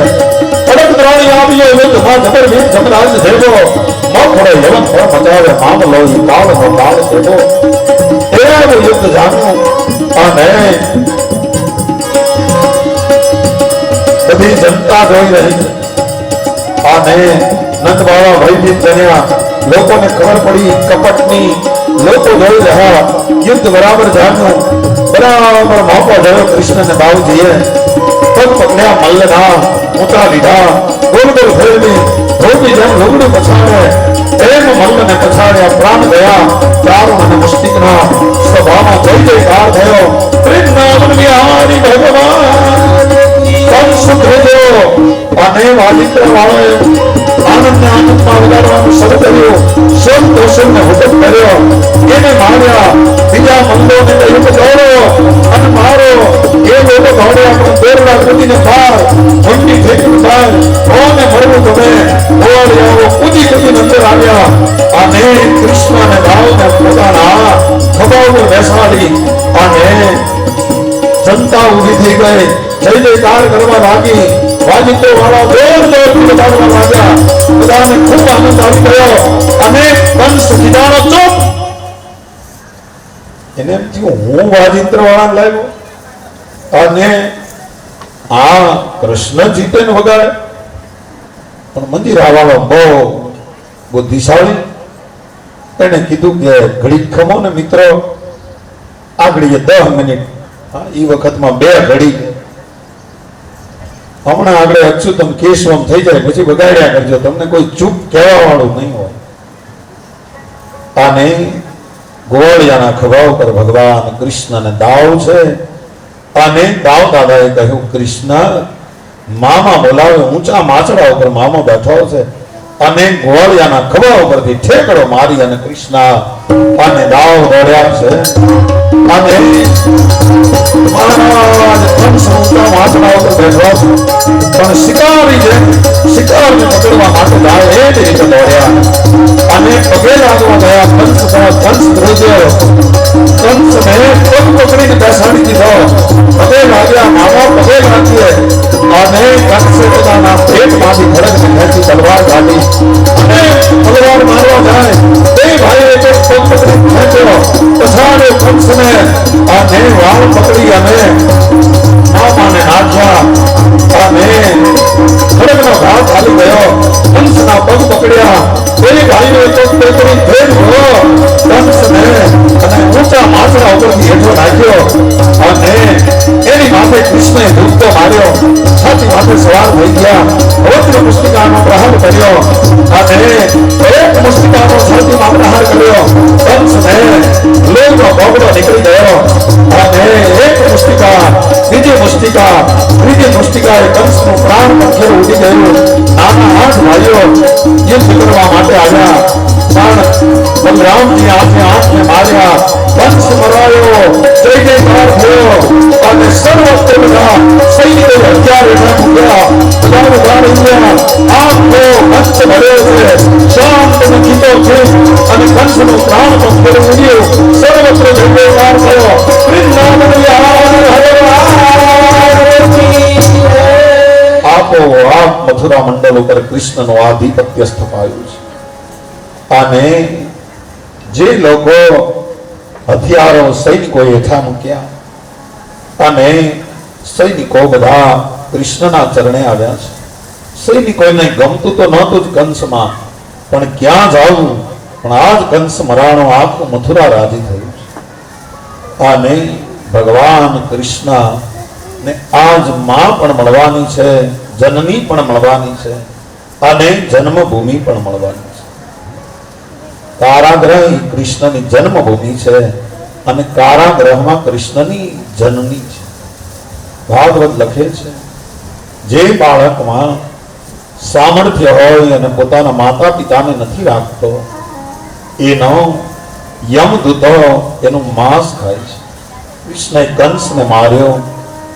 કડક દ્રાણી આવ્યો યુદ્ધમાં જબર વીર જમરાજ દેવો. મખડે યવન ફળ મચાવે મામલો ઈ કાળનો કાળ દેવો. એ સૈવ યુદ્ધ જાણ્યું અને બધી જનતા જોઈ રહી છે અને નંદ બાબા ભયભીત બન્યા. લોકોને ખબર પડી કપટની, લોકો જોઈ રહ્યા. યુદ્ધ બરાબર જાણ્યું, બરાબર મોકો જોયો કૃષ્ણને બાવજીએ. પગ પકડ્યા મલ્લના, ઊંચા લીધા, ગોળ ગોળ ફેરવી ધોબી જેમ લુગડું પછાડે એમ મલ્લને પછાડ્યા. પ્રાણ ગયા ચારું અને મુષ્ટિકના. સભામાં જય જયકાર થયો. વૃંદાવન વિહારી ભગવાન કંસ ભેજો અને વાલિત્ર વાળોએ આનંદને આનંદમાં વગાડવાનું શરૂ કર્યું. શોક દોષણને હુકમ કર્યો, એને માર્યા. બીજા મલ્લોને કહ્યું દોડો અને મારો. એ લોકો દોડ્યા પણ દોરડા કૂદીને બહાર ઊંડી ફેંકીને બહાર. કોને મરવું તમે? દોડ્યાઓ કૂદી કૂદીને અંદર આવ્યા અને કૃષ્ણ અને દાઉદને પોતાના ખભા ઉપર બેસાડી અને જનતા ઊભી થઈ ગઈ. જય જયકાર કરવા લાગી. વાજિંત્રો વાળા જોર જોરથી વગાડવા લાગ્યા. બધાને ખૂબ આનંદ આવી ગયો અને કંસ કીધાનો ચૂપ. એને એમ થયું હું વાજિંત્ર વાળા લાવ્યો અને આ કૃષ્ણ જીતે ને વગાડે. પણ મંદિરા વાળો બહુ બુદ્ધિશાળી. એને કીધું કે ઘડી ખમો ને મિત્રો, આગળ 10 મિનિટ. એ વખતમાં 2 ઘડી. હમણાં આગળ અચ્યુતમ કેશવમ થઈ જાય પછી બગાડ્યા કરજો. તમને કોઈ ચૂપ કહેવા વાળું નહીં હોય. અને ગોળિયાના ખભા ઉપર ભગવાન કૃષ્ણને દાવ છે અને દાવ દાદાએ કહ્યું કૃષ્ણ મામા બોલાવે. ઊંચા માચડા ઉપર મામો બેઠો છે અને ગોળિયાના ખભા ઉપરથી ઠેકડો મારી અને કૃષ્ણ અને દાવ દોડ્યા છે. અને મહારાજ કંસ ઊંચા માચડા ઉપર બેઠો છે પણ શિકારી છે. શિકારને પકડવા માટે જાય એ જ રીતે દોડ્યા અને પગે લાગવા ગયા. કંસ ધ્રુજ્યો. કંસને પગ પકડીને બેસાડી દીધો. પગે લાગ્યા. મામા પગે લાગીએ અને કંસે પોતાના પેટમાંથી ખડકને ખેંચી તલવાર કાઢી અને તલવાર મારવા જાય. તે ભાઈએ પગ પકડી ખેંચ્યો, પછાડ્યો કંસને અને વાળ પકડી અને મામાને નાખ્યા અને ખડકનો ઘા ચાલી ગયો. કંસના પગ પકડ્યા. તે ભાઈએ પગ પકડી ફેરવ્યો કંસને અને ઊંચા માથડા ઉપરથી હેઠો નાખ્યો અને એની માથે કૃષ્ણએ ધૂપતો માર્યો. છાતી માથે સવાર થઈ ગયા. વજ્ર મુષ્ટિકાનો પ્રહાર કર્યો અને એક મુષ્ટિકાનો છાતીમાં પ્રહાર કર્યો. કંસને લોહીનો ભોગડો નીકળી ગયો અને એક મુષ્ટિકા, બીજી મુષ્ટિકા, ત્રીજી મુષ્ટિકાએ કંસનું પ્રાણ પંખેર ઉડી ગયું. નાના 8 ભાઈઓ યુદ્ધ કરવા માટે આવ્યા પણ બલરામજી આંખને માર્યા. કંસ મરાયો. જય જયકાર થયો અને સર્વત્ર બધા સૈનિકો હથિયાર હેઠળ મૂક્યા. બધા ઉભા રહી ગયા. આખો કંસ ભર્યો છે. શાંત અને ચિતો છે અને કંસનું પ્રાણ પંખેર ઉડ્યું. સર્વત્ર જય જયકાર થયો. વૃંદાવન વિહારી આપો આપ મથુરા મંડળ ઉપર કૃષ્ણનું આધિપત્ય સ્થપાયું છે. અને જે લોકો હથિયારો સૈનિકો હેઠા મૂક્યા અને સૈનિકો બધા કૃષ્ણના ચરણે આવ્યા છે. સૈનિકોને ગમતું તો નહોતું જ કંસમાં, પણ ક્યાં જવું? પણ આજ કંસ મરાણો. આખું મથુરા રાજી થયું છે. અને ભગવાન કૃષ્ણ ને આજ માં પણ મળવાની છે, જનની પણ મળવાની છે અને જન્મભૂમિ પણ મળવાની છે. કારાગ્રહ કૃષ્ણની જન્મભૂમિ છે અને કારાગ્રહમાં કૃષ્ણની જનની છે. ભાગવત લખે છે જે બાળકમાં સામર્થ્ય હોય અને પોતાના માતા પિતાને નથી રાખતો એનો યમદૂતો એનું માંસ ખાય છે. કૃષ્ણએ કંસને માર્યો.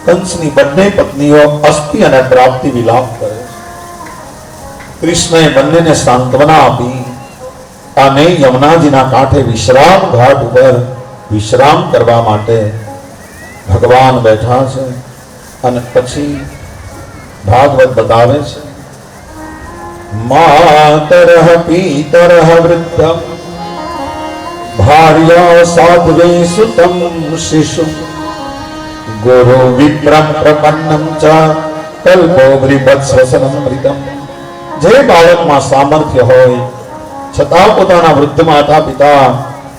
કંસની બંને પત્નીઓ અસ્થિ અને પ્રાપ્તિ વિલાપ કરે છે. કૃષ્ણએ બંનેને સાંત્વના આપી અને યમુનાજીના કાંઠે વિશ્રામ ઘાટ ઉપર વિશ્રામ કરવા માટે ભગવાન બેઠા છે. અને પછી ભાગવત બતાવે છે માતરઃ પિતરઃ વૃદ્ધં ભાર્યા સાધ્વે સુતમ શિશુ ગુરુ વિપ્રમ પ્રપન્નમ ચ કલ્પો વૃભત્સવસનમ મૃતમ. જે બાળકમાં સામર્થ્ય હોય છતાં પોતાના વૃદ્ધ માતા પિતા,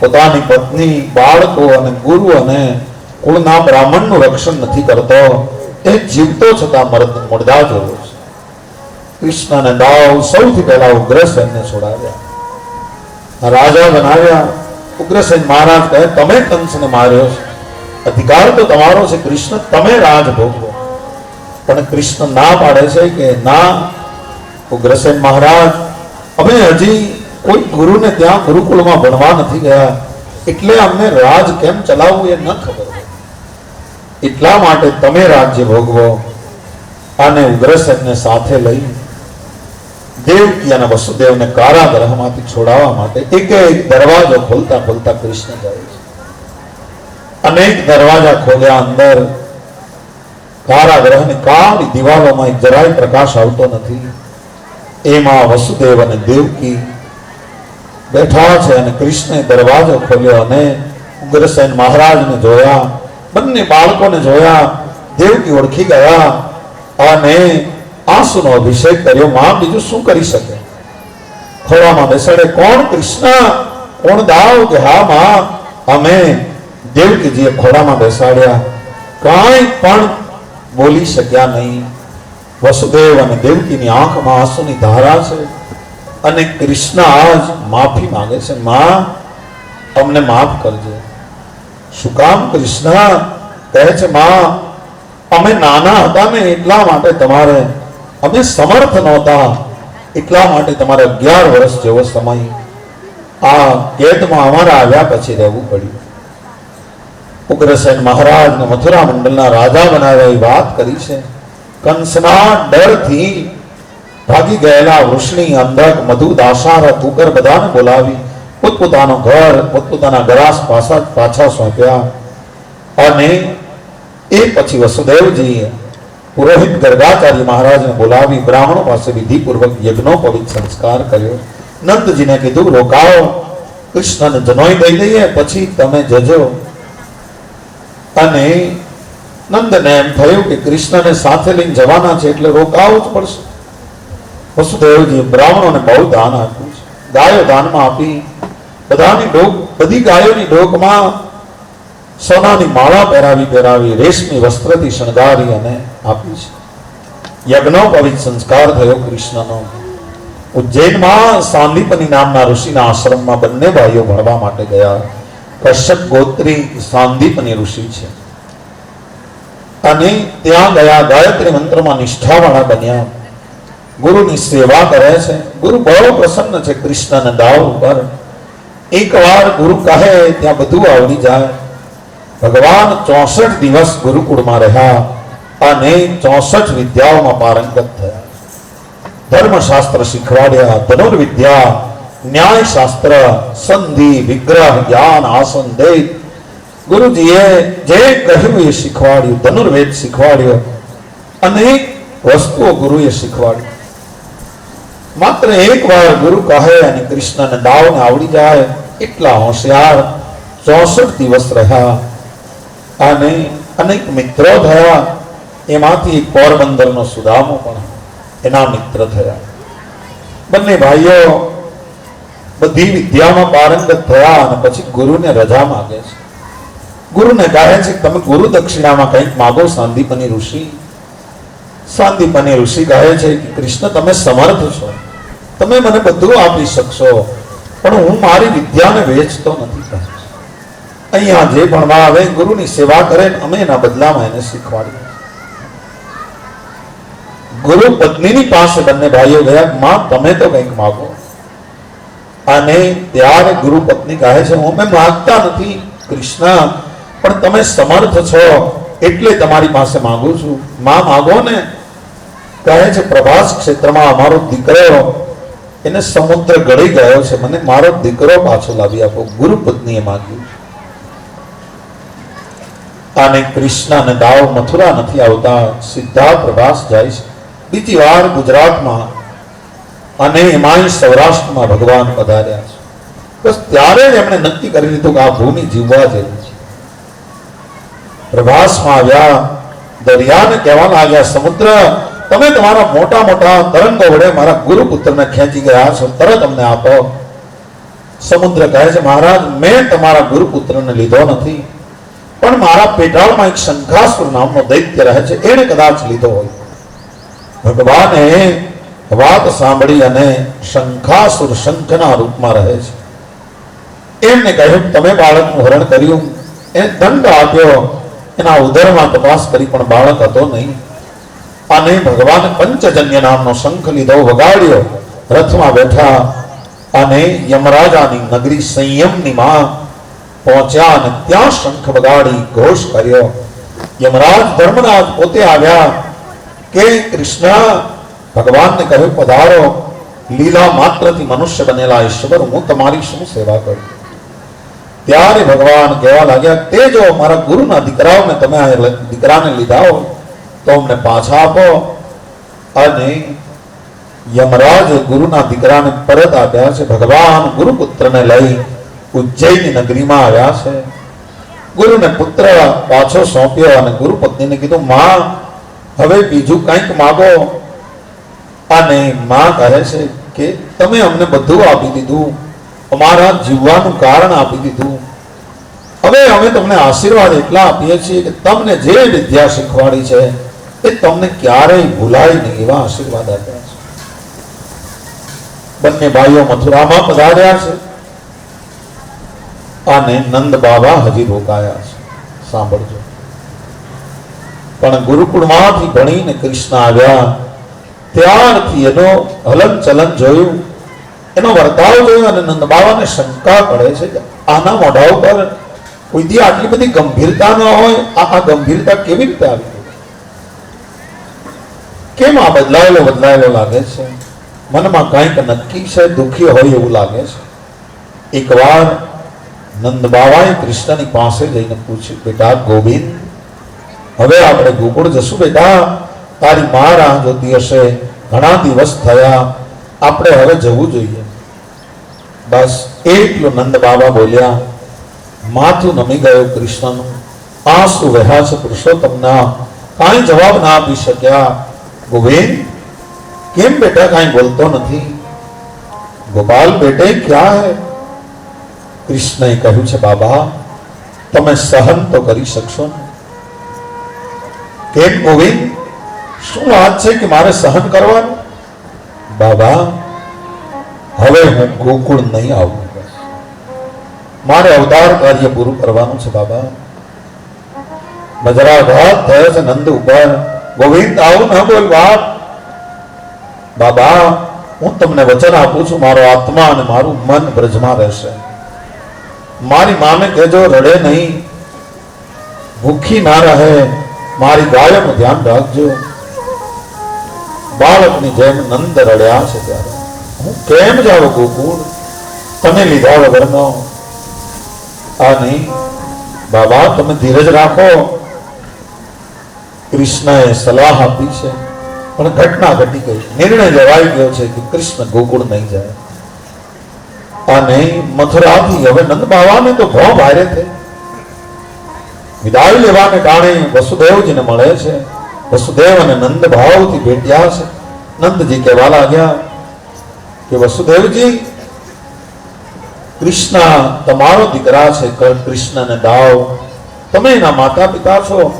પોતાની પત્ની, બાળકો અને ગુરુ અને કુળના બ્રાહ્મણનું રક્ષણ નથી કરતો, એ જીવતો છતાં મરદા જેવો છે. કૃષ્ણને દાવ સૌથી પહેલા ઉગ્રસેનને છોડાવ્યા, રાજા બનાવ્યા. ઉગ્રસેન મહારાજ કહે, તમે કંસને માર્યો છે, અધિકાર તો તમારો છે કૃષ્ણ, તમે રાજ ભોગવો. પણ કૃષ્ણ ના પાડે છે કે ના ઉગ્રસેન મહારાજ, અમે હજી કોઈ ગુરુને ત્યાં ગુરુકુળમાં ભણવા નથી ગયા, એટલે અમને રાજ કેમ ચલાવવું એ ન ખબર હોય, એટલા માટે તમે રાજ્ય ભોગવો. અને ઉગ્રસેનને સાથે લઈ દેવકી અને વસુદેવને કારાગૃહમાંથી છોડાવવા માટે એક એક દરવાજો ખોલતા ખોલતા કૃષ્ણ જાય છે. અનેક દરવાજા ખોલ્યા, અંદર કારાગૃહની કાળી દિવાલોમાં જરાય પ્રકાશ આવતો નથી. એમાં વસુદેવ અને દેવકી બેઠા છે અને કૃષ્ણે દરવાજો ખોલ્યો અને ઉગ્રસેન મહારાજને જોયા, બંને બાળકોને જોયા. દેવકી ઓળખી ગયા અને આંસુનો અભિષેક કર્યો. માં બીજું શું કરી શકે? ખોળામાં બેસાડે. કોણ? કૃષ્ણ. કોણ દાવ? કે હા માં, અમે. દેવકીજીએ ખોળામાં બેસાડ્યા. કાંઈ પણ બોલી શક્યા નહીં. વસુદેવ અને દેવકીની આંખમાં આંસુની ધારા છે અને કૃષ્ણ આજ માફી માંગે છે. માં, અમને માફ કરજો. શું કામ? કૃષ્ણ કહે છે, માં, અમે નાના હતા ને એટલા માટે તમારે, અમે સમર્થ નહોતા એટલા માટે તમારે 11 વર્ષ જેવો સમય આ કેદમાં અમારા આવ્યા પછી રહેવું પડ્યું. ઉગ્રસેન મહારાજને મથુરા મંડળના રાજા બનાવ્યા એ વાત કરી છે. કંસના ડરથી ભાગી ગયેલા વૃષ્ણિ, અંધક, મધુ, દાસાર, કુકર બધાને બોલાવી પોતપોતાનું ઘર, પોતપોતાના ગરાસ પાછા સોંપ્યા. અને એ પછી વસુદેવજીએ પુરોહિત ગર્ગાચાર્ય મહારાજને બોલાવી બ્રાહ્મણો પાસે વિધિપૂર્વક યજ્ઞોપવિત સંસ્કાર કર્યો. નંદજીને કીધું, રોકાઓ, કૃષ્ણને જનોઈ દઈ દઈએ, પછી તમે જજો. અને નંદને એમ થયું કે કૃષ્ણને સાથે લઈને જવાના છે એટલે રોકાવું જ પડશે. વસુદેવજીએ બ્રાહ્મણોને બહુ દાન આપ્યું છે. ગાયો દાનમાં આપી. બધી ગાયોની ડોકમાં સોનાની માળા પહેરાવી રેશમી વસ્ત્રથી શણગારી અને આપી છે. યજ્ઞોપવિત સંસ્કાર થયો કૃષ્ણનો. ઉજ્જૈનમાં સાંદીપની નામના ઋષિના આશ્રમમાં બંને ભાઈઓ ભણવા માટે ગયા. કશ્યપ ગોત્રી સાંદીપની ઋષિ છે અને ત્યાં ગયા. ગાયત્રી મંત્રમાં નિષ્ઠાવાળા બન્યા. ગુરુની સેવા કરે છે. ગુરુ બહુ પ્રસન્ન છે કૃષ્ણના દાવ ઉપર. એકવાર ગુરુ કહે ત્યાં બધું આવડી જાય. ભગવાન 64 દિવસ ગુરુકુળમાં રહ્યા અને 64 વિદ્યાઓમાં પારંગત થયા. ધર્મશાસ્ત્ર શીખવાડ્યા, ધનુર્વિદ્યા, ન્યાયશાસ્ત્ર, સંધિ, વિગ્રહ, જ્ઞાન, આસન, દૈત. ગુરુજીએ જે કહ્યું એ શીખવાડ્યું. ધનુર્વેદ શીખવાડ્યો. અનેક વસ્તુઓ ગુરુએ શીખવાડી. માત્ર એક વાર ગુરુ કહે અને કૃષ્ણને દાવને આવડી જાય એટલા હોશિયાર 64 દિવસ રહ્યા અને અનેક મિત્રો થયા. એમાંથી પોરબંદરનો સુદામો પણ એના મિત્ર થયા. બંને ભાઈઓ બધી વિદ્યામાં પારંગત થયા અને પછી ગુરુને રજા માંગે છે. ગુરુને કહે છે તમે ગુરુ દક્ષિણામાં કંઈક માગો. સાંદીપની ઋષિ કહે છે કે કૃષ્ણ, તમે સમર્થ છો, તમે મને બધું આપી શકશો, પણ હું મારી વિદ્યાને વેચતો નથી. અહીંયા જે ભણવા આવે ગુરુની સેવા કરે, અમે એના બદલામાં એને શીખવાડીએ. ગુરુ પત્નીની પાસે બંને ભાઈઓ ગયા. માં, તમે તો કંઈક માગો. અને ત્યારે ગુરુ પત્ની કહે છે, હું માગતા નથી કૃષ્ણ, પણ તમે સમર્થ છો એટલે તમારી પાસે માંગુ છું. માં, માગો ને. કહે છે, પ્રભાસ ક્ષેત્રમાં અમારો દીકરો, એને સમુદ્ર ગળી ગયો છે, મને મારો દીકરો પાછો લાવી આપો. ગુરુ પત્નીએ માંગ્યું. અને કૃષ્ણ અને દાવ મથુરા નથી આવતા, સીધા પ્રભાસ જાય છે. બીજી વાર ગુજરાતમાં અને એમાંય સૌરાષ્ટ્રમાં ભગવાન પધાર્યા છે. બસ ત્યારે જ એમણે નક્કી કરી લીધું કે આ ભૂમિ જીવવા જેવી છે. પ્રભાસમાં આવ્યા, દરિયાને કહેવા લાગ્યા, સમુદ્ર તમે તમારા મોટા મોટા તરંગો વડે મારા ગુરુપુત્રને ખેંચી ગયા છો, તરત અમને આપો. સમુદ્ર કહે છે, મહારાજ મેં તમારા ગુરુપુત્રને લીધો નથી, પણ મારા પેટાળમાં એક શંખાસુર નામનો દૈત્ય રહે છે, એને કદાચ લીધો હોય. ભગવાને વાત સાંભળી અને શંખાસુર શંખના રૂપમાં રહે છે. એમને કહ્યું તમે બાળકનું હરણ કર્યું, એને દંડ આપ્યો, એના ઉદરમાં તપાસ કરી પણ બાળક હતો નહીં. અને ભગવાન પંચજન્ય નામનો શંખ લીધો, વગાડ્યો, રથમાં બેઠા અને યમરાજાની નગરી સંયમની માં પહોંચ્યા અને ત્યાં શંખ વગાડી ઘોષ કર્યો. યમરાજ ધર્મરાજ પોતે આવ્યા કે કૃષ્ણ, ભગવાનને કહ્યું પધારો, લીલા માત્રથી મનુષ્ય બનેલા ઈશ્વર, હું તમારી શું સેવા કરું. ત્યારે ભગવાન કહેવા લાગ્યા, તે જો મારા ગુરુના દીકરાઓને તમે આ દીકરાને લીધા હો તો અમને પાછા આપો. અને યમરાજે ગુરુના દીકરાને પરત આપ્યા છે. ભગવાન ગુરુપુત્રને લઈ ઉજ્જૈની નગરીમાં આવ્યા છે. ગુરુને પુત્ર પાછો સોંપ્યો અને ગુરુપત્નીને કીધું, માં હવે બીજું કંઈક માગો. અને માં કહે છે કે તમે અમને બધું આપી દીધું, અમારા જીવવાનું કારણ આપી દીધું, હવે અમે તમને આશીર્વાદ એટલા આપીએ છીએ કે તમને જે વિદ્યા શીખવાડી છે એ તમને ક્યારેય ભૂલાય નહીં, એવા આશીર્વાદ આપ્યા છે. બંને ભાઈઓ મથુરામાં પધાર્યા છે અને નંદ બાબા હજી રોકાયા છે. સાંભળજો. પણ ગુરુકુળમાંથી ભણીને કૃષ્ણ આવ્યા ત્યારથી એનો હલન ચલન જોયું, એનો વર્તાવ જોયો અને નંદ બાબાને શંકા પડે છે કે આના મોઢા ઉપર કોઈ દી આટલી બધી ગંભીરતા ન હોય, આ ગંભીરતા કેવી રીતે આવી? કેમ આ બદલાયેલો લાગે છે? મનમાં કંઈક નક્કી છે, દુઃખી હોય એવું લાગે છે. એકવાર નંદ બાબાએ કૃષ્ણની પાસે જઈને પૂછ્યું, બેટા ગોવિંદ, હવે આપણે ગોકુળ જશું બેટા, તારી મા રાહ જોતી હશે, ઘણા દિવસ થયા, આપણે હવે જવું જોઈએ. બસ એટલું નંદ બાબા બોલ્યા. માથું નમી ગયું કૃષ્ણનું, આંસુ વહ્યા છે પુરુષોત્તમના, કાંઈ જવાબ ના આપી શક્યા. ગોવિંદ કેમ બેટા કાંઈ બોલતો નથી? ગોપાલ બેટે ક્યાં હે? કૃષ્ણએ કહ્યું છે, બાબા તમે સહન તો કરી શકશો ને? કેમ ગોવિંદ, શું વાત છે કે મારે સહન કરવાનું? બાબા હવે હું ગોકુળ નહીં આવું, મારે અવતાર કાર્ય પૂરું કરવાનું છે. બાબા વજ્રાઘાત થયો છે નંદ ઉપર. ગોવિંદ આવું ન બોલ વાત. બાબા હું તમને વચન આપું છું, મારો આત્મા અને મારું મન બ્રજમાં રહેશે. મારી માને કહેજો રડે નહીં, ભૂખી ના રહે, મારી ગાયોનું ધ્યાન રાખજો. બાળકની જેમ નંદ રડ્યા છે ત્યારે હું કેમ જાવ ગોકુળ, તમે લીધા વગરનો? આ નહીં બાબા, તમે ધીરજ રાખો. કૃષ્ણએ સલાહ આપી છે પણ ઘટના ઘટી ગઈ. નિર્ણય લેવાઈ ગયો છે કે કૃષ્ણ ગોકુળ નહીં જાય. અને મથુરાથી હવે નંદ બાબાને તો ભો ભારે થઈ. વિદાય લેવાને કારણે વસુદેવજીને મળે છે. વસુદેવ અને નંદ ભાવથી ભેટ્યા છે. નંદજી કહેવા લાગ્યા કે વસુદેવજી, કૃષ્ણ તમારો દીકરા છે, કૃષ્ણને દાવ, તમે એના માતા પિતા છો,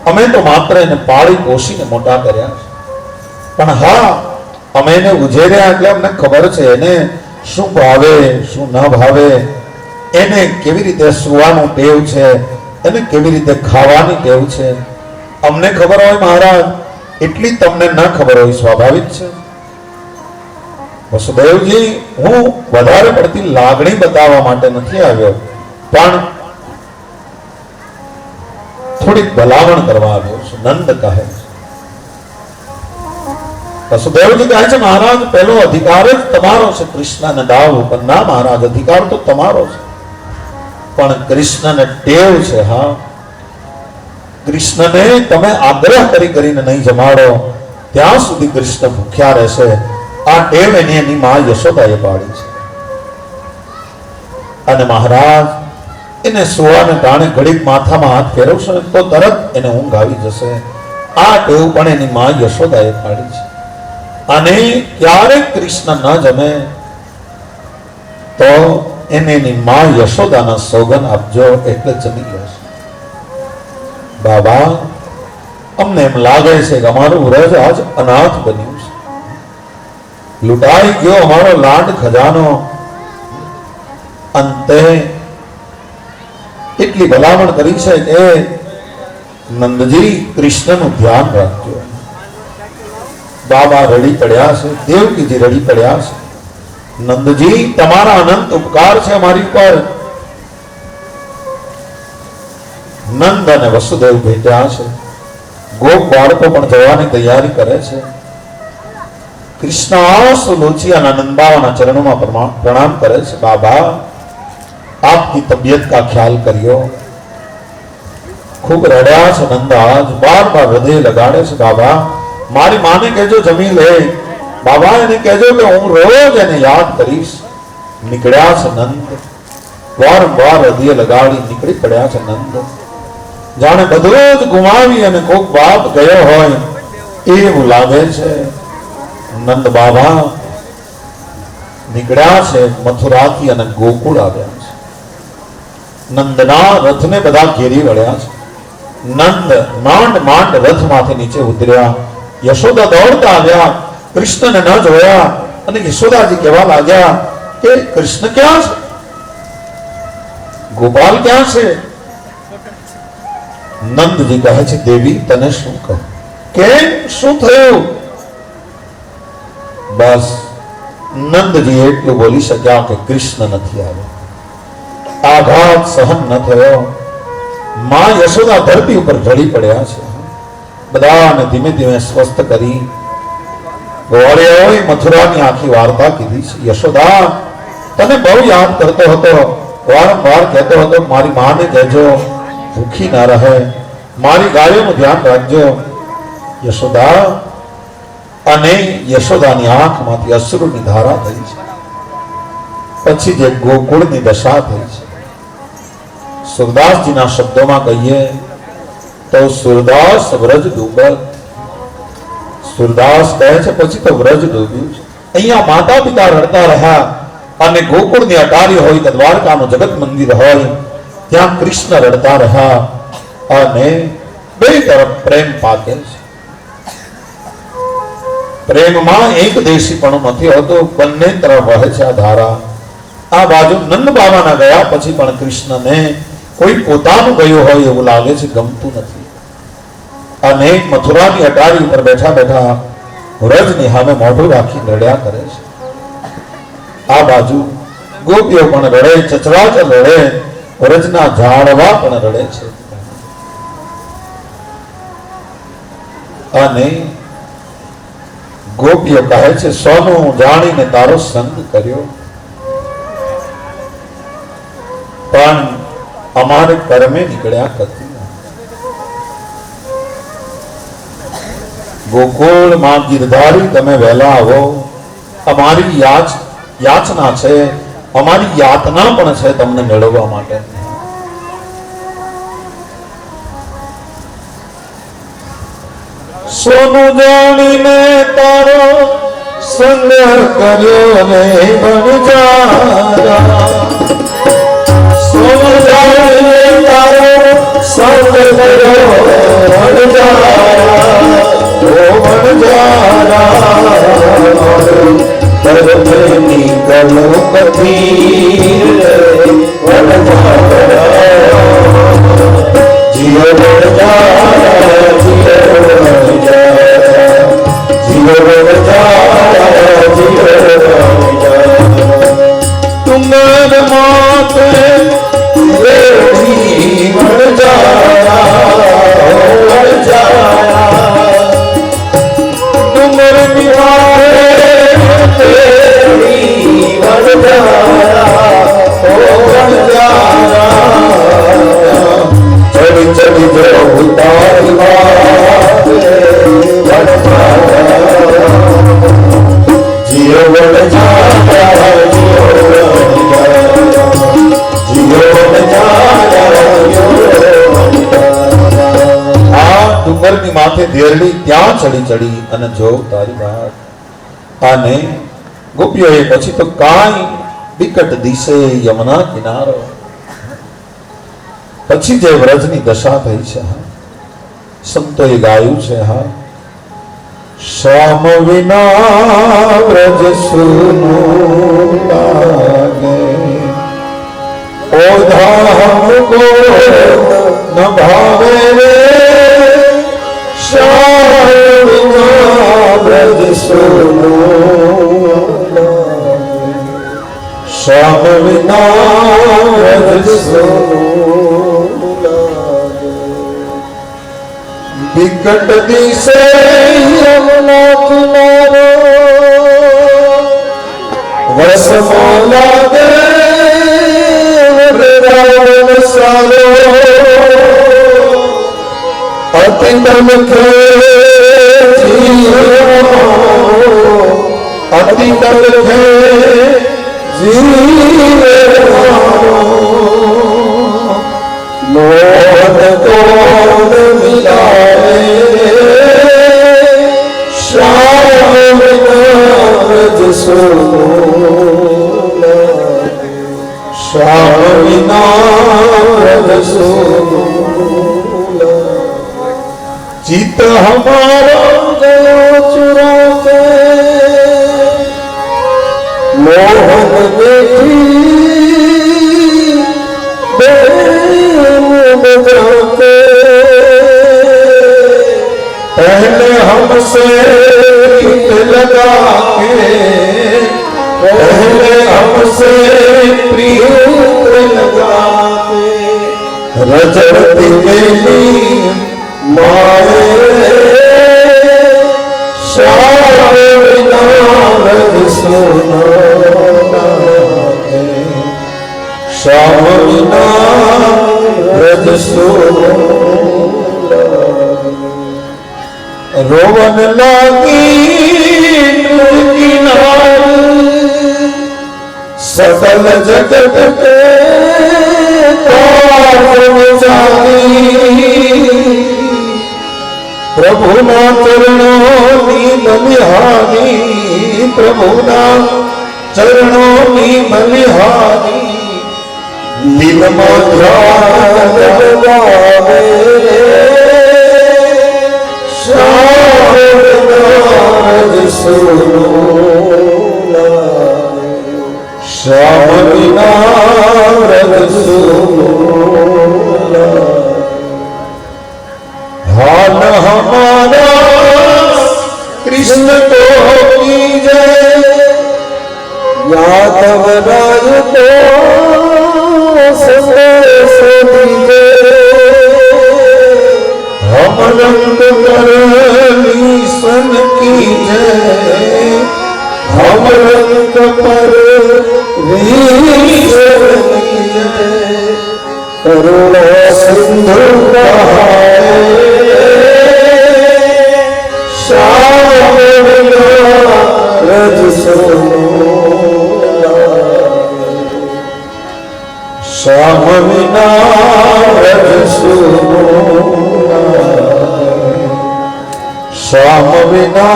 અમે તો માત્ર એને પાળી પોષીને મોટા કર્યા છે. પણ હા, અમે એને ઉછેર્યા એટલે અમને ખબર છે એને શું ભાવે શું ન ભાવે, એને કેવી રીતે સુવાનું ટેવ છે, એને કેવી રીતે ખાવાની ટેવ છે, અમને ખબર હોય મહારાજ, એટલી તમને ન ખબર હોય સ્વાભાવિક છે. વસુદેવજી, હું વધારે પડતી લાગણી બતાવવા માટે નથી આવ્યો, પણ થોડીક ભલામણ કરવા આવ્યો છું. નંદ કહે છે. વસુદેવજી કહે છે, મહારાજ પહેલો અધિકાર જ તમારો છે કૃષ્ણને દાવ ઉપર. ના મહારાજ, અધિકાર તો તમારો છે, પણ કૃષ્ણને ટેવ છે. હા, કૃષ્ણને તમે આગ્રહ કરીને નહીં જમાડો ત્યાં સુધી કૃષ્ણ ભૂખ્યા રહેશે. આ ટેવ એની મા યશોદાએ પાડી છે. અને મહારાજ એને સુવાને ટાણે ઘડીક માથામાં હાથ ફેરવશે ને તો તરત એને ઊંઘ આવી જશે. આ ટેવ પણ એની માં યશોદાએ પાડી છે. અને ક્યારેક કૃષ્ણ ન જમે તો એને એની માં યશોદાના સોગન આપજો એટલે જમી લેશે. બાબા, અમને એમ લાગે છે કે અમારું વ્રજ આજ અનાથ બન્યું છે, લૂંટાઈ ગયો અમારો લાડ ખજાનો. અંતે એટલી ભલામણ કરી છે કે નંદજી કૃષ્ણનું ધ્યાન રાખજો. બાબા રડી પડ્યા છે, દેવકીજી રડી પડ્યા છે. નંદજી, તમારા અનંત ઉપકાર છે અમારી પર. નંદ અને વસુદેવ ભેટ્યા છે. ગોપ બાળકો પણ જવાની તૈયારી કરે છે. કૃષ્ણ આંસુ લોચી અને નંદાવાના ચરણોમાં પ્રણામ કરે છે. બાબા, आपकी तबीयत का ख्याल करियो. खूब रड्या છે નંદ. આજ બાર બાર હૃદય લગાડે છે. બાબા, મારી માને કહેજો જમી લે. બાબા, એને કહેજો કે હું રોજ એને યાદ કરીશ. નીકળ્યા છે નંદ. વારંવાર હૃદય લગાડી નીકળી પડ્યા છે નંદ. જાણે બધું જ ગુમાવી અને કોક બાપ ગયો હોય એવું લાગે છે. નંદ બાબા નીકળ્યા છે મથુરાથી અને ગોકુળ આવ્યા છે. નંદના રથને બધા ઘેરી વળ્યા છે. નંદ માંડ માંડ રથમાંથી નીચે ઉતર્યા. યશોદા દોડતા આવ્યા, કૃષ્ણને ન જોયા અને યશોદાજી કહેવા લાગ્યા કે કૃષ્ણ ક્યાં છે, ગોપાલ ક્યાં છે? નંદજી કહે છે, દેવી તને શું કહું, કેમ, શું થયું? બસ નંદજી એટલું બોલી શક્યા કે કૃષ્ણ નથી આવ્યો. આઘાત સહન ન થયો. માં યશોદા ધરતી ઉપર ઢળી પડ્યા છે. બધાને ધીમે ધીમે સ્વસ્થ કરી ગોવાળિયાઓએ મથુરાની આખી વાર્તા કીધી છે. યશોદા તને બહુ યાદ કરતો હતો, વારંવાર કહેતો હતો મારી માને કહેજો ભૂખી ના રહે, મારી ગાયોનું ધ્યાન રાખજો. યશોદા, અને યશોદાની આંખમાંથી અશ્રુની ધારા થઈ છે. પછી જે ગોકુળની દશા થઈ છે, સુરદાસજીના શબ્દોમાં કહીએ તો સુરદાસ વ્રજ ડૂબલ. સુરદાસ કહે છે પછી તો વ્રજ ડૂબ્યું છે. અહીંયા માતા પિતા રડતા રહ્યા અને ગોકુળની અટારી હોય કે દ્વારકાનું જગત મંદિર હોય ત્યાં કૃષ્ણ રડતા રહ્યા અને બે તરફ પ્રેમ પાકે છે. પ્રેમમાં એક દેશીપણું નથી હોતું, બંને તરફ વહે છે આ ધારા. આ બાજુ નંદ બાબાના ગયા પછી પણ કૃષ્ણને કોઈ પોતાનું ગયું હોય એવું લાગે છે, ગમતું નથી. અને મથુરાની અટારી ઉપર બેઠા બેઠા વ્રજની સામે મોઢું રાખી રડ્યા કરે છે. આ બાજુ ગોપીઓ પણ રડે, ચચરાચર રડે, વ્રજના ઝાડવા પણ રડે છે. અને ગોપીઓ કહે છે સોનું જાણીને તારો સંગ કર્યો, પણ અમારે કર્મે નીકળ્યા કથી. ગોકુળ માં ગિરધારી તમે વહેલા આવો, અમારી યાચના છે, અમારી યાતના પણ છે તમને મેળવવા માટે. સોનું જાણીને તારો સંગ કર્યો રે બણજારા, સોનું જાણીને તારો સંગ કર્યો બણજારા, ઓ બણજારા તરફની કલો કથીર બણજારા, જીઓ બણજારા तुम्हारे माते तुम्हारे ની માથે ધેરડી ત્યાં ચડી ચડી અને જો તારી વાત આને ગોપીઓએ પછી તો કાંઈ વિકટ દિશે યમુના કિનારો પછી જે વ્રજની દશા થઈ છે સંતોએ ગાયું છે હા શ્યામ વિના વ્રજ સૂનું લાગે ઓધા હમકો ન ભાવે રે શ્યામ વિના વ્રજ સૂનું શ્યામ વિના વ્રજ સૂનું વિકટ દિશે યમુના કિનારો વસમાં લાગે વૃંદાવન સારો અતિ તલખે અતિ તલખે જીવે મોહન કોણ મિલાવે શ્યામ વિના વ્રજ સૂનું શ્યામ વિના વ્રજ સૂનું ચિત્ત હમારો ગયો ચુરા કે મોહન બેઠી बजाते पहले हमसे गीत लगा के पहले हमसे प्रीत लगा के रजती मेरी माए श्याम विना व्रज सूना श्याम विना व्रज सूना रोवन लागी किनारे सकल जगत के पावन जानी प्रभुना चरणों बलिहारी प्रभुना चरणों बलिहारी दिलમાં ધ્યાન લગાવે શ્યામ વિના વ્રજ સૂનું શ્યામ વિના વ્રજ સૂનું હાલ હમારા કૃષ્ણ કો કીજે યાદવ રાય કો संदेश दीजे हम रंग करनी सन की जय हम रंग पर करुणा सिंधु श्याम विना व्रज सूना श्याम विना व्रज सूना श्याम विना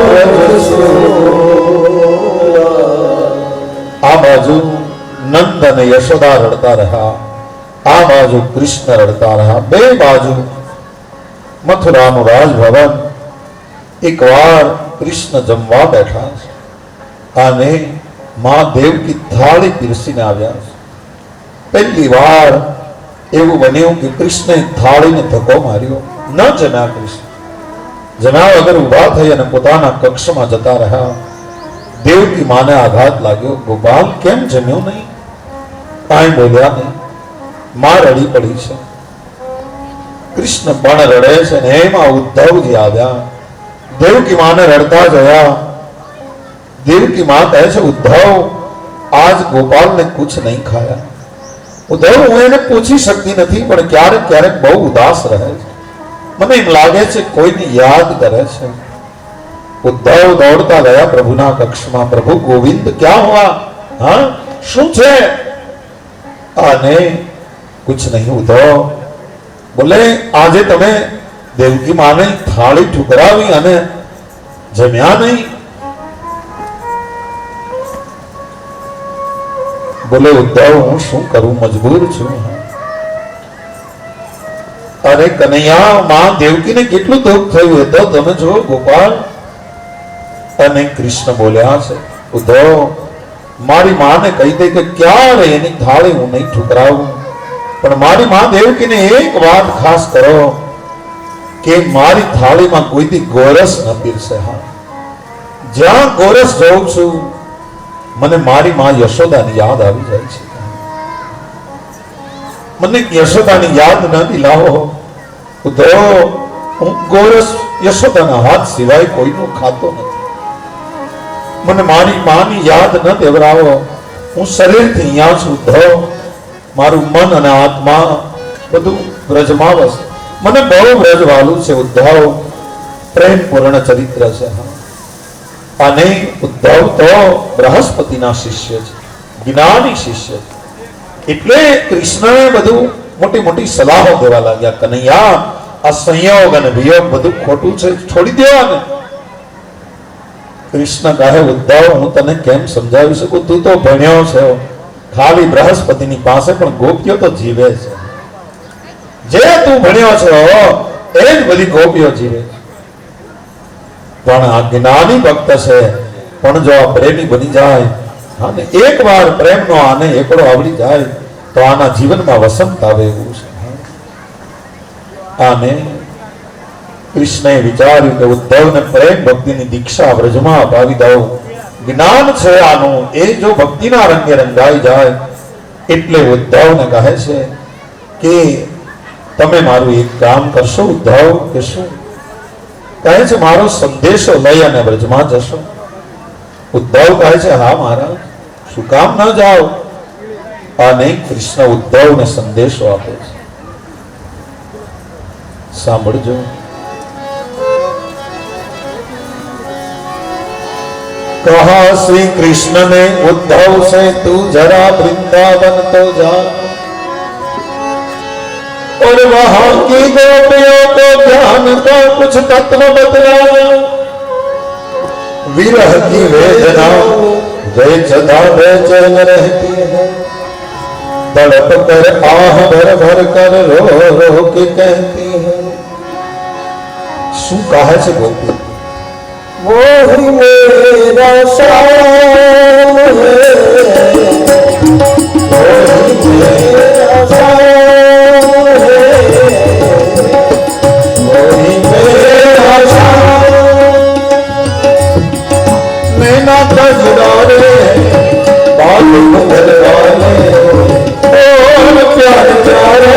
व्रज सूना आ बाजू नंद અને યશોદા રડતા રહ્યા આ બાજુ કૃષ્ણ રડતા રહ્યા બે બાજુ મથુરાનું રાજભવન એકવાર કૃષ્ણ જમવા બેઠા છે અને માં દેવકી થાળી પીરસીને આવ્યા છે પહેલી વાર એવું બન્યું કે કૃષ્ણે થાળીને ધક્કો માર્યો ન જમ્યા કૃષ્ણ જમ્યા વગર ઊભા થઈ અને પોતાના કક્ષમાં જતા રહ્યા દેવકી માને આઘાત લાગ્યો ગોપાલ કેમ જમ્યો નહીં કાંઈ બોલ્યા નહીં માં રડી પડી છે કૃષ્ણ પણ રડે છે ને એમાં ઉદ્ધવજી આવ્યા દેવકી માને રડતા જોયા દેવકી માં કહે છે ઉદ્ધવ આજ ગોપાલને કુછ નહીં ખાયા ઉદ્ધવ હું એને પૂછી શકતી નથી પણ ક્યારેક ક્યારેક બહુ ઉદાસ રહે છે મને એમ લાગે છે કોઈને યાદ કરે છે ઉદ્ધવ દોડતા ગયા પ્રભુના કક્ષમાં પ્રભુ ગોવિંદ ક્યાં હુઆ હા શું છે અને कुछ नहीं उद्धव बोले આજે તમે દેવકી માને થાળી ઠુકરાવી અને જમ્યા નહીં. બોલે ઉદ્ધવ હું શું કરું, મજબૂર છું. અરે કનૈયા, માં દેવકીને કેટલું દુઃખ થયું એ તો તમે જુઓ ગોપાલ. અને કૃષ્ણ બોલ્યા છે, ઉદ્ધવ મારી માને કહી દે કે ક્યારે એની થાળી હું નહીં ઠુકરાવું, પણ મારી માં દેવકીને એક વાત ખાસ કરો કે મારી થાળીમાં કોઈથી ગોરસ ન પીરસે. હા, જ્યાં ગોરસ જોઉં છું મને મારી માં યશોદાની યાદ આવી જાય છે. મને યશોદાની યાદ ન દિલાવો ઉદ્ધવ. હું ગોરસ યશોદાના હાથ સિવાય કોઈનું ખાતો નથી. મને મારી માની યાદ ન દેવરાવો. હું શરીરથી અહીંયા છું ઉદ્ધવ. મારું મન અને આત્મા બધું વ્રજમાં વસે. મને બહુ વ્રજ વાલું છે ઉદ્ધવ. પ્રેમ પૂર્ણ ચરિત્ર છે. અને ઉદ્ધવ તો બૃહસ્પતિના શિષ્ય છે, જ્ઞાની શિષ્ય છે. એટલે કૃષ્ણએ બધું મોટી મોટી સલાહો દેવા લાગ્યા. કનૈયા, આ સંયોગ અને વિયોગ બધું ખોટું છે, છોડી દેવાને. કૃષ્ણ કહે, ઉદ્ધવ હું તને કેમ સમજાવી શકું, તું તો ભણ્યો છે. ખાલી બૃહસ્પતિની પાસે પણ ગોપીઓ તો જીવે છે. જે તું ભણ્યો છે એ જ બધી ગોપીઓ જીવે છે. પણ આ જ્ઞાની ભક્ત છે, પણ જો આ પ્રેમી બની જાય અને એકવાર પ્રેમનો આને એકડો આવડી જાય તો આના જીવનમાં વસંત આવે એવું છે. આને કૃષ્ણએ વિચાર્યું કે ઉદ્ધવને પ્રેમ ભક્તિની દીક્ષા વ્રજમાં અપાવી દઉં. જ્ઞાન છે આનું, એ જો ભક્તિના રંગે રંગાઈ જાય. એટલે ઉદ્ધવને કહે છે કે તમે મારું એક કામ કરશો ઉદ્ધવ. કે શું? કહે છે મારો સંદેશો લઈ અને વ્રજમાં જશો. ઉદ્ધવ કહે છે હા મહારાજ, શું કામ ન જાઓ. અને કૃષ્ણ ઉદ્ધવને સંદેશો આપે છે. સાંભળજો. कहा श्री कृष्ण ने उद्धव से तू जरा वृंदावन तो जा और वहां की गोपियों को ज्ञान का कुछ तत्व बतला. विरह की वेदना वे सदा बेचैन रहती है. तड़प कर आह भर भर कर रो रो के कहती है. શું કહે છે ગોપી? वो ही मेरा शाम है, वो ही मेरा शाम है, वो ही मेरा शाम. नैना कजरारे बाल बदलवाले और प्यारे प्यारे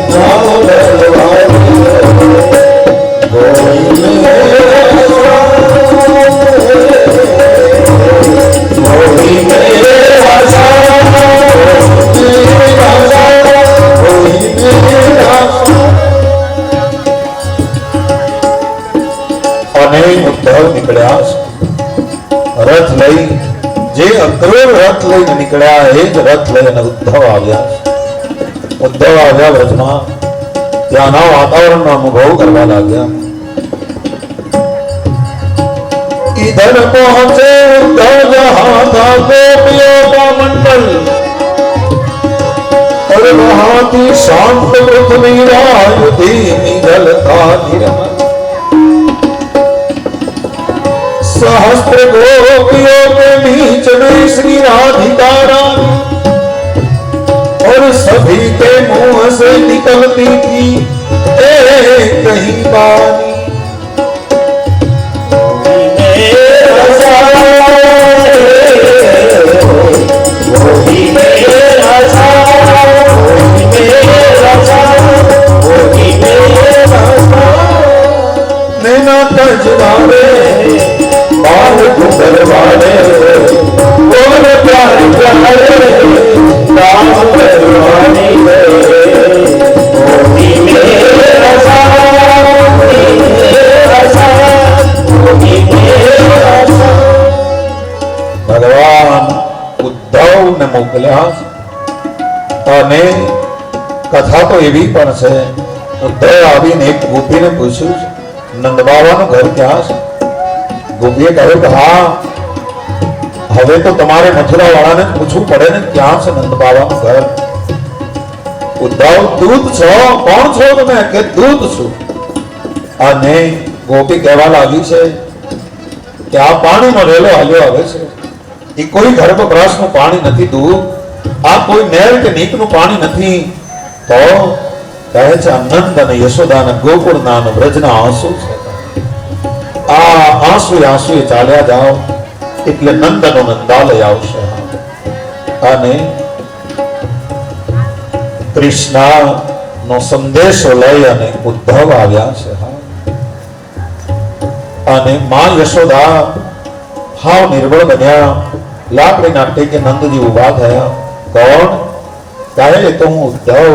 नाम बदलवाले. वो ही मेरा નીકળ્યા રથ લઈ. જે અક્રૂર રથ લઈને નીકળ્યા એ જ રથ લઈને ઉદ્ધવ આવ્યા. ઉદ્ધવ આવ્યા વ્રજમાં. ત્યાંના વાતાવરણનો અનુભવ કરવા લાગ્યા. इधर पहुंचे उद्धव जहां था गोपियों का मंडल और वहां की शांत पृथ्वी वायु धीमी जलता निर्मल. सहस्त्र गोपियों के बीच में श्री राधिका रानी और सभी के मुंह से निकलती थी एक ही बानी. મોકલ્યા. અને કથા તો એવી પણ છે ઉદ્ધવ આવીને એક ગોપીને પૂછ્યું, નંદ બાબાનું ઘર ક્યાં છે? ગોપીએ કહ્યું કે હા, હવે તો તમારે મથુરા વાળાને પૂછવું પડે ને ક્યાં છે નંદ બાબાનું ઘર. ઉદ્ધવ, દૂત છો? કોણ છો તમે? કે દૂત છું. અને ગોપી કહેવા લાગી છે કે આ પાણીનો રેલો હાલ્યો આવે છે, એ કોઈ ગર્ભપ્રાસનું પાણી નથી દૂત, આ કોઈ નહેર કે નીકનું પાણી નથી. તો કહે છે આનંદ અને યશોદા અને ગોકુળના અને વ્રજના આંસુ છે. આ આંસુ ચાલ્યા જાઓ એટલે નંદનો નંદાલય આવશે. અને કૃષ્ણ નો સંદેશો લઈ અને ઉદ્ધવ આવ્યા છે. અને માં યશોદા હાવ નિર્બળ બન્યા, લાકડીના ટેકે નંદજી ઉભા થયા. કોણ? કહે તો હું ઉદ્ધવ.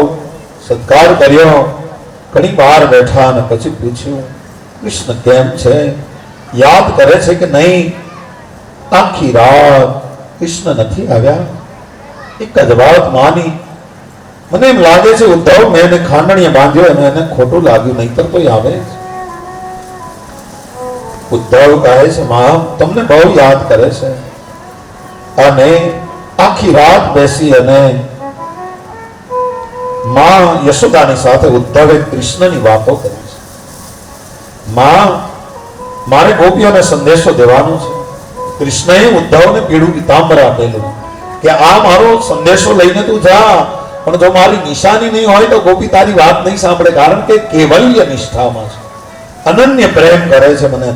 સત્કાર કર્યો, ઘણી વાર બેઠા અને પછી પૂછ્યું કૃષ્ણ કેમ છે, યાદ કરે છે કે નહીં? આખી રાત કૃષ્ણ નથી આવ્યા. એક જ વાત માની, મને એમ લાગે છે ઉદ્ધવ મેં એને ખાંડણીએ બાંધ્યો અને એને ખોટું લાગ્યું, નહીતર કોઈ આવે જ. ઉદ્ધવ કહે છે માં તમને બહુ યાદ કરે છે. અને આખી રાત બેસી અને માં યશોદાની સાથે ઉદ્ધવે કૃષ્ણની વાતો કરી છે. માં, મારે ગોપીઓને સંદેશો દેવાનો છે. કૃષ્ણએ ઉદ્ધવને પીળું પીતાંબર આપેલું કે આ મારો સંદેશો લઈને તું જા, પણ જો મારી નિશાની નહીં હોય તો ગોપી તારી વાત નહીં સાંભળે, કારણ કે કેવલ્ય નિષ્ઠામાં છે, અનન્ય પ્રેમ કરે છે મને.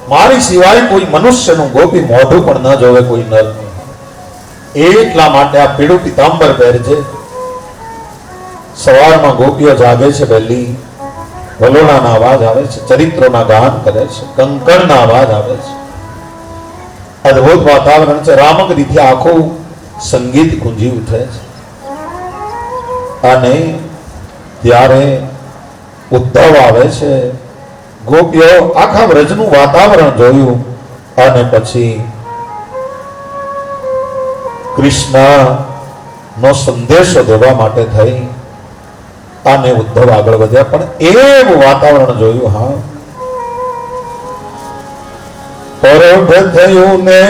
મારી સિવાય કોઈ મનુષ્યનું ગોપી મોઢું પણ ન જોવે, કોઈ નર. એટલા માટે આ પીળું પીતાંબર પહેરજે. સવારમાં ગોપીઓ જાગે છે વહેલી, વલોણાના અવાજ આવે છે, ચરિત્રોના ગાન કરે છે, કંકણના અવાજ આવે છે, અદભુત વાતાવરણ છે. રામગીરીથી આખું સંગીત ગુંજી ઉઠે છે. અને ત્યારે ઉદ્ધવ આવે છે. ગોપીઓ આખા વ્રજનું વાતાવરણ જોયું અને પછી કૃષ્ણ નો સંદેશો દેવા માટે થઈ અને ઉદ્ધવ આગળ વધ્યા. પણ એવું વાતાવરણ જોયું, હા, પરોઢ થયું ને